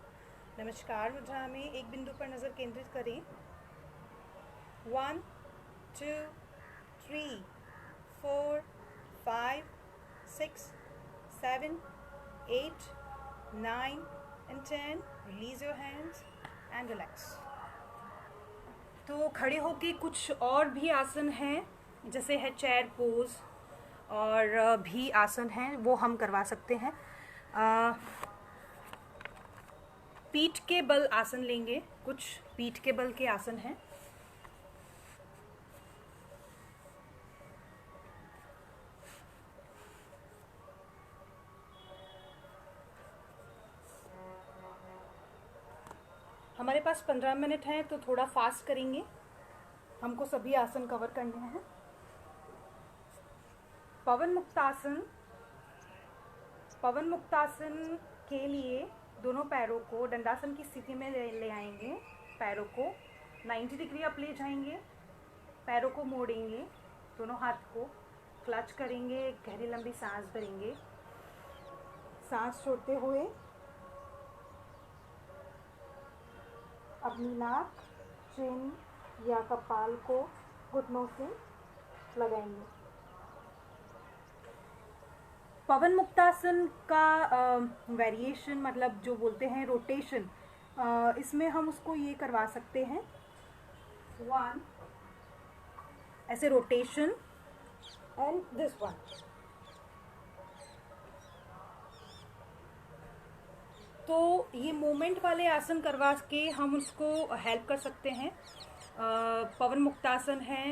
नमस्कार मुद्रा में एक बिंदु पर नज़र केंद्रित करें। 1 2 3 4 5 6 7 8 9 and 10. Release your hands and relax. तो खड़े होके कुछ और भी आसन हैं, जैसे है चेयर पोज और भी आसन हैं, वो हम करवा सकते हैं। पीठ के बल आसन लेंगे। कुछ पीठ के बल के आसन हैं। हमारे पास 15 मिनट हैं तो थोड़ा फास्ट करेंगे, हमको सभी आसन कवर करने हैं। पवन मुक्तासन पवन मुक्तासन के लिए दोनों पैरों को दंडासन की स्थिति में ले आएंगे। पैरों को 90 डिग्री अप ले जाएंगे, पैरों को मोड़ेंगे, दोनों हाथ को क्लच करेंगे, गहरी लंबी सांस भरेंगे। सांस छोड़ते हुए अपनी नाक, चिन या कपाल को घुटनों से लगाएंगे। पवन मुक्तासन का वेरिएशन मतलब जो बोलते हैं रोटेशन, इसमें हम उसको ये करवा सकते हैं 1 ऐसे रोटेशन एंड दिस 1। तो ये मूवमेंट वाले आसन करवा के हम उसको हेल्प कर सकते हैं। पवन मुक्तासन है,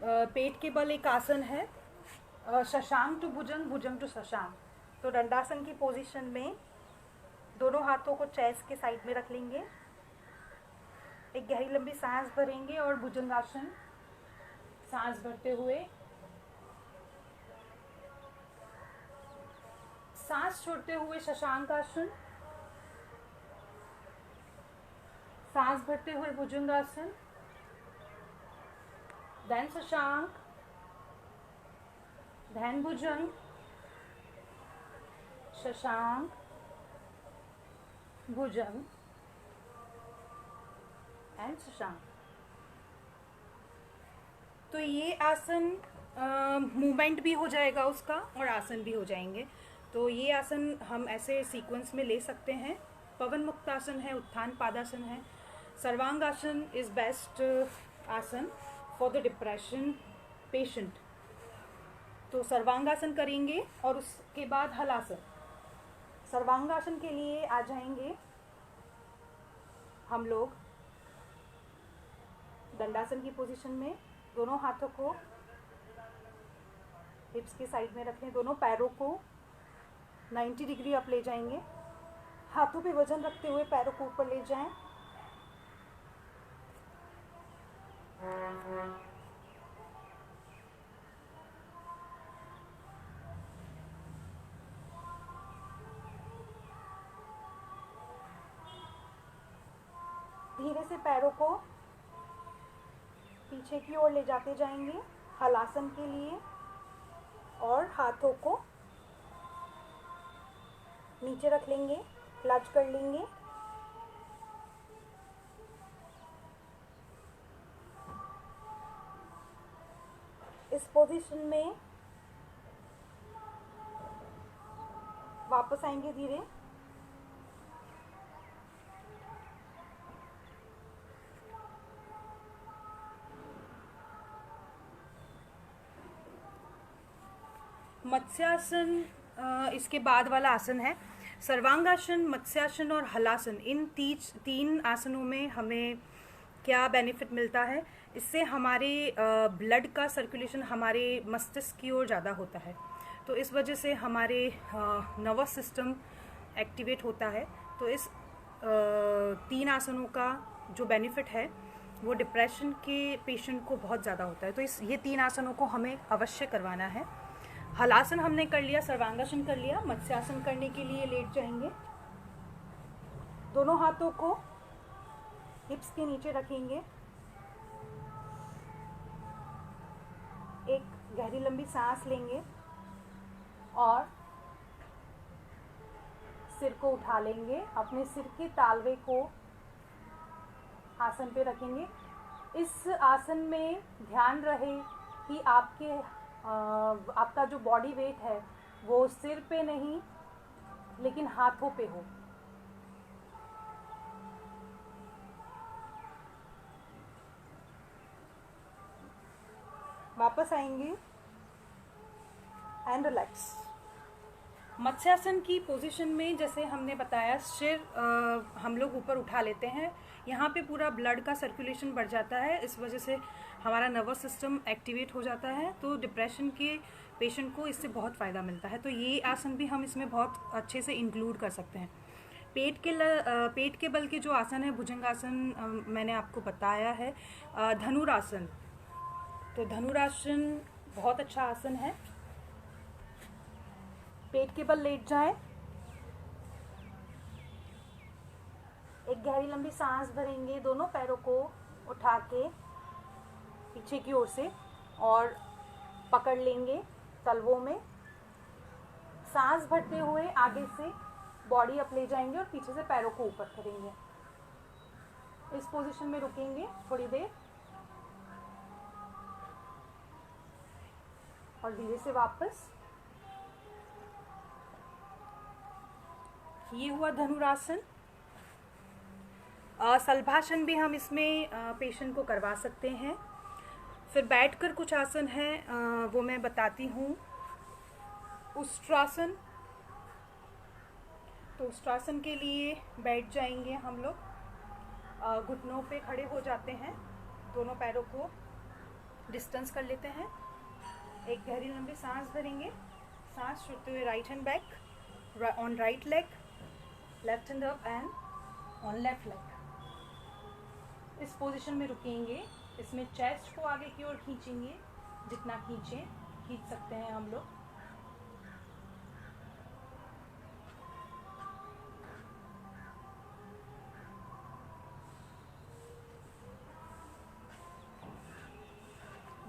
पेट के बल एक आसन है, शशांक टू भुजंग, भुजंग टू शशांक। तो दंडासन की पोजीशन में दोनों हाथों को चेस्ट के साइड में रख लेंगे, एक गहरी लंबी सांस भरेंगे और भुजंगासन सांस भरते हुए सांस छोड़ते हुए शशांक आसन, सांस भरते हुए bhujangasana, then shashank, then bhujang, shashank, bhujang and shashank. तो ये आसन मूवमेंट भी हो जाएगा उसका और आसन भी हो जाएंगे। तो ये आसन हम ऐसे सीक्वेंस में ले सकते हैं। पवन मुक्तासन है, उत्थान पादासन है। सर्वांगासन इज बेस्ट आसन फॉर द डिप्रेशन पेशेंट। तो सर्वांगासन करेंगे और उसके बाद हलासन। सर्वांगासन के लिए आ जाएंगे हम लोग दंडासन की पोजीशन में, दोनों हाथों को हिप्स के साइड में रखें, दोनों पैरों को 90 डिग्री अप ले जाएंगे, हाथों पे वजन रखते हुए पैरों को ऊपर ले जाएं। धीरे से पैरों को पीछे की ओर ले जाते जाएंगे हलासन के लिए और हाथों को नीचे रख लेंगे, क्लच कर लेंगे। इस पोजीशन में वापस आएंगे धीरे। मत्स्यासन इसके बाद वाला आसन है। सर्वांगासन, मत्स्यासन और हलासन, इन तीन आसनों में हमें क्या बेनिफिट मिलता है? इससे हमारे ब्लड का सर्कुलेशन हमारे मस्तिष्क की ओर ज़्यादा होता है, तो इस वजह से हमारे नर्वस सिस्टम एक्टिवेट होता है। तो इस 3 आसनों का जो बेनिफिट है वो डिप्रेशन के पेशेंट को बहुत ज़्यादा होता है। तो ये 3 आसनों को हमें अवश्य करवाना है। हलासन हमने कर लिया, सर्वांगासन कर लिया। मत्स्यासन करने के लिए लेट जाएंगे, दोनों हाथों को हिप्स के नीचे रखेंगे, एक गहरी लंबी सांस लेंगे और सिर को उठा लेंगे, अपने सिर के तालवे को आसन पे रखेंगे। इस आसन में ध्यान रहे कि आपका जो बॉडी वेट है वो सिर पे नहीं लेकिन हाथों पे हो। वापस आएंगे एंड रिलैक्स। मत्स्यासन की पोजीशन में जैसे हमने बताया, सिर हम लोग ऊपर उठा लेते हैं, यहाँ पे पूरा ब्लड का सर्कुलेशन बढ़ जाता है, इस वजह से हमारा नर्वस सिस्टम एक्टिवेट हो जाता है। तो डिप्रेशन के पेशेंट को इससे बहुत फ़ायदा मिलता है। तो ये आसन भी हम इसमें बहुत अच्छे से इंक्लूड कर सकते हैं। पेट के बल के जो आसन है, भुजंगासन मैंने आपको बताया है। धनुरासन, तो धनुरासन बहुत अच्छा आसन है। पेट के बल लेट जाएं। एक गहरी लंबी सांस भरेंगे, दोनों पैरों को उठा के पीछे की ओर से और पकड़ लेंगे तलवों में। सांस भरते हुए आगे से बॉडी अप ले जाएंगे और पीछे से पैरों को ऊपर करेंगे। इस पोजीशन में रुकेंगे थोड़ी देर और धीरे से वापस। ये हुआ धनुरासन। सल्भासन भी हम इसमें पेशेंट को करवा सकते हैं। फिर बैठकर कुछ आसन हैं, वो मैं बताती हूँ। उष्ट्रासन। तो उष्ट्रासन के लिए बैठ जाएंगे हम लोग, घुटनों पे खड़े हो जाते हैं, दोनों पैरों को डिस्टेंस कर लेते हैं। एक गहरी लंबी सांस भरेंगे, सांस छोड़ते हुए right hand back on right leg, left hand up and on left leg. इस पोजीशन में रुकेंगे। इसमें चेस्ट को आगे की ओर खींचेंगे, जितना खींच सकते हैं हम लोग।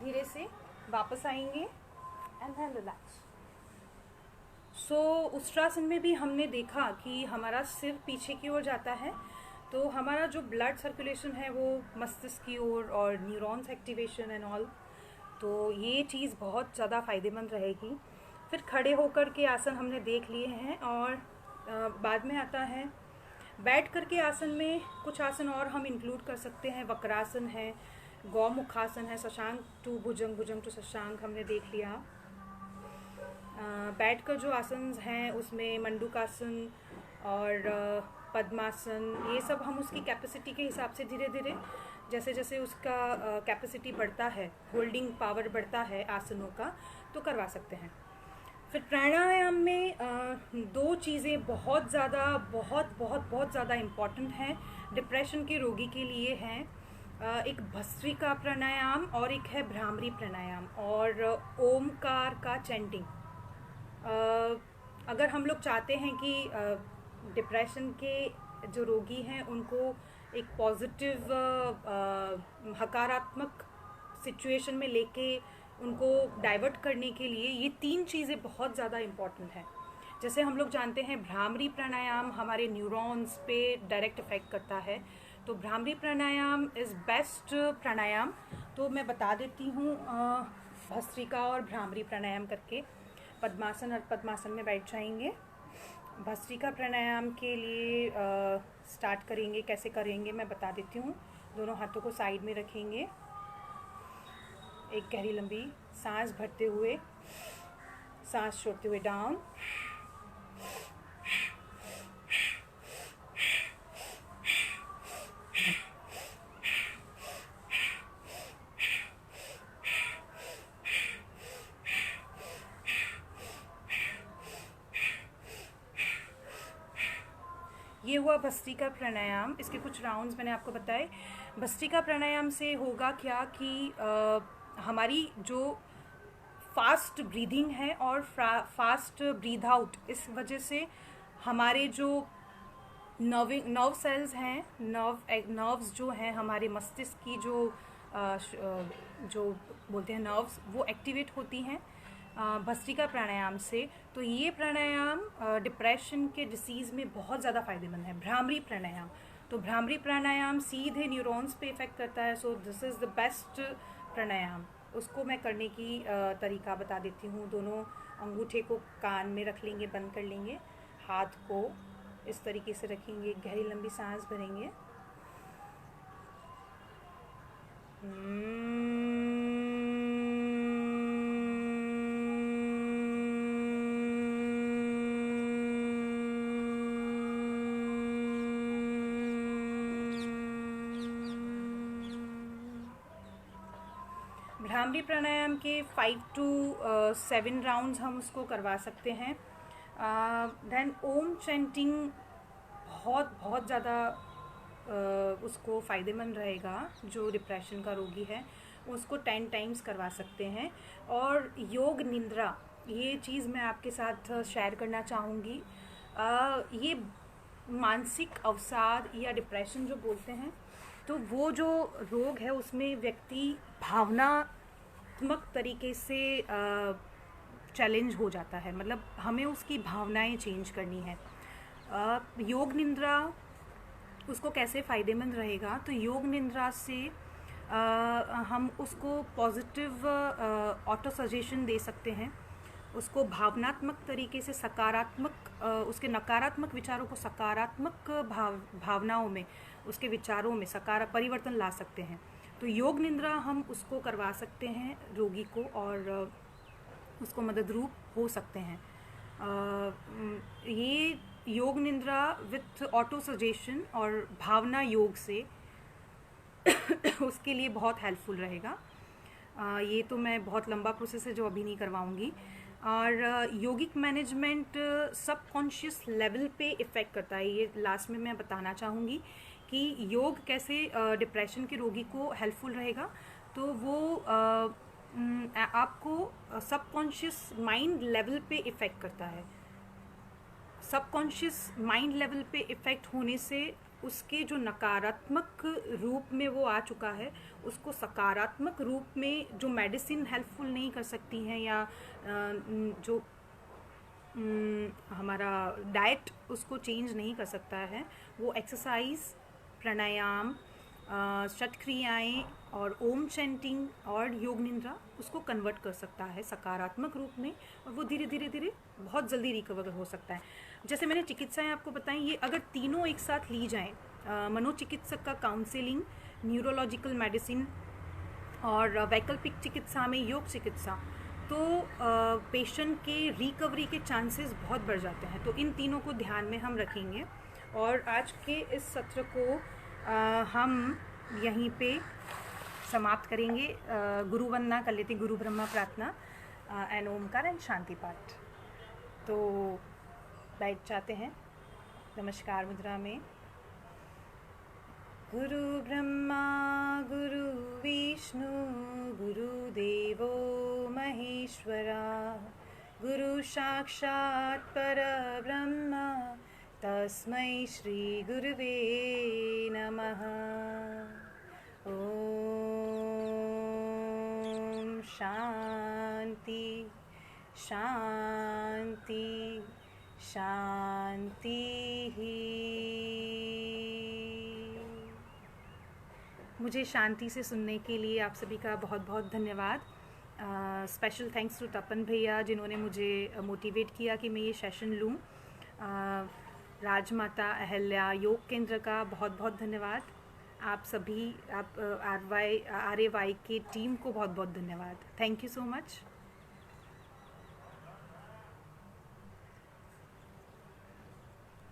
धीरे से वापस आएंगे एंड देन रिलैक्स। उष्ट्रासन में भी हमने देखा कि हमारा सिर पीछे की ओर जाता है, तो हमारा जो ब्लड सर्कुलेशन है वो मस्तिष्क की ओर और न्यूरॉन्स एक्टिवेशन एंड ऑल, तो ये चीज़ बहुत ज़्यादा फ़ायदेमंद रहेगी। फिर खड़े होकर के आसन हमने देख लिए हैं और बाद में आता है बैठ कर के आसन में कुछ आसन और हम इंक्लूड कर सकते हैं। वक्रासन है, गौमुखासन है, शशांक टू भुजंग, भुजंग टू शशांक हमने देख लिया। बैठकर जो आसन हैं उसमें मंडूकासन और पद्मासन, ये सब हम उसकी कैपेसिटी के हिसाब से धीरे धीरे जैसे जैसे उसका कैपेसिटी बढ़ता है, होल्डिंग पावर बढ़ता है आसनों का, तो करवा सकते हैं। फिर प्राणायाम में दो चीज़ें बहुत ज़्यादा इम्पॉर्टेंट हैं डिप्रेशन के रोगी के लिए हैं। एक भस्त्रिका प्राणायाम और एक है भ्रामरी प्राणायाम और ओमकार का चैंटिंग। अगर हम लोग चाहते हैं कि डिप्रेशन के जो रोगी हैं उनको एक पॉजिटिव हकारात्मक सिचुएशन में लेके उनको डाइवर्ट करने के लिए ये तीन चीज़ें बहुत ज़्यादा इम्पॉर्टेंट हैं। जैसे हम लोग जानते हैं भ्रामरी प्राणायाम हमारे न्यूरॉन्स पे डायरेक्ट इफेक्ट करता है, तो भ्रामरी प्राणायाम इज़ बेस्ट प्राणायाम। तो मैं बता देती हूँ भस्त्रिका और भ्रामरी प्राणायाम करके। पद्मासन और पद्मासन में बैठ जाएंगे। भस्त्रिका प्राणायाम के लिए स्टार्ट करेंगे, कैसे करेंगे मैं बता देती हूँ। दोनों हाथों को साइड में रखेंगे, एक गहरी लंबी सांस भरते हुए, सांस छोड़ते हुए डाउन, ये हुआ भस्त्रिका प्राणायाम। इसके कुछ राउंड्स मैंने आपको बताए। भस्त्रिका प्राणायाम से होगा क्या कि हमारी जो फास्ट ब्रीदिंग है और फास्ट ब्रीद आउट, इस वजह से हमारे जो नर्व सेल्स हैं, नर्व्स जो हैं हमारे मस्तिष्क की जो बोलते हैं नर्व्स, वो एक्टिवेट होती हैं भस्त्रिका प्राणायाम से। तो ये प्राणायाम डिप्रेशन के डिसीज़ में बहुत ज़्यादा फ़ायदेमंद है। भ्रामरी प्राणायाम, तो भ्रामरी प्राणायाम सीधे न्यूरॉन्स पे इफ़ेक्ट करता है। So this is the best pranayama. उसको मैं करने की तरीका बता देती हूँ। दोनों अंगूठे को कान में रख लेंगे, बंद कर लेंगे, हाथ को इस तरीके से रखेंगे, गहरी लंबी सांस भरेंगे, भ्रामरी प्राणायाम के 5 to 7 राउंड्स हम उसको करवा सकते हैं। देन ओम चैंटिंग बहुत ज़्यादा उसको फ़ायदेमंद रहेगा। जो डिप्रेशन का रोगी है उसको 10 टाइम्स करवा सकते हैं। और योग निंद्रा, ये चीज़ मैं आपके साथ शेयर करना चाहूँगी। ये मानसिक अवसाद या डिप्रेशन जो बोलते हैं, तो वो जो रोग है उसमें व्यक्ति भावनात्मक तरीके से चैलेंज हो जाता है। मतलब हमें उसकी भावनाएं चेंज करनी है। योग निद्रा उसको कैसे फ़ायदेमंद रहेगा, तो योग निद्रा से हम उसको पॉजिटिव ऑटो सजेशन दे सकते हैं, उसको भावनात्मक तरीके से सकारात्मक उसके नकारात्मक विचारों को सकारात्मक भावनाओं में, उसके विचारों में परिवर्तन ला सकते हैं। तो योग निद्रा हम उसको करवा सकते हैं रोगी को, और उसको मदद रूप हो सकते हैं। ये योग निद्रा विथ ऑटो सजेशन और भावना योग से उसके लिए बहुत हेल्पफुल रहेगा। ये तो मैं बहुत लंबा प्रोसेस है जो अभी नहीं करवाऊंगी। और योगिक मैनेजमेंट सबकॉन्शियस लेवल पे इफ़ेक्ट करता है। ये लास्ट में मैं बताना चाहूँगी कि योग कैसे डिप्रेशन के रोगी को हेल्पफुल रहेगा। तो वो आपको सबकॉन्शियस माइंड लेवल पे इफ़ेक्ट करता है। सबकॉन्शियस माइंड लेवल पे इफ़ेक्ट होने से उसके जो नकारात्मक रूप में वो आ चुका है, उसको सकारात्मक रूप में जो मेडिसिन हेल्पफुल नहीं कर सकती हैं, या जो हमारा डाइट उसको चेंज नहीं कर सकता है, वो एक्सरसाइज, प्राणायाम, षटक्रियाएँ और ओम चैंटिंग और योग निद्रा उसको कन्वर्ट कर सकता है सकारात्मक रूप में, और वो धीरे धीरे धीरे बहुत जल्दी रिकवर हो सकता है। जैसे मैंने चिकित्साएं आपको बताई, ये अगर तीनों एक साथ ली जाएं, मनोचिकित्सक का काउंसलिंग, न्यूरोलॉजिकल मेडिसिन और वैकल्पिक चिकित्सा में योग चिकित्सा, तो पेशेंट के रिकवरी के चांसेस बहुत बढ़ जाते हैं। तो इन तीनों को ध्यान में हम रखेंगे। और आज के इस सत्र को हम यहीं पे समाप्त करेंगे। गुरु वंदना कर लेते, गुरु ब्रह्मा प्रार्थना एंड ओमकार एंड शांति पाठ। तो बैठ जाते हैं नमस्कार मुद्रा में। गुरु ब्रह्मा गुरु विष्णु गुरुदेवो महेश्वरा, गुरु साक्षात् परब्रह्म तस्मै श्री गुरुवे नमः। ओम शांति शांति शांति। मुझे शांति से सुनने के लिए आप सभी का बहुत बहुत धन्यवाद। स्पेशल थैंक्स टू तपन भैया जिन्होंने मुझे मोटिवेट किया कि मैं ये सेशन लूँ। राजमाता अहल्या योग केंद्र का बहुत बहुत धन्यवाद। आप सभी, आप RAY की टीम को बहुत बहुत धन्यवाद। Thank you so much.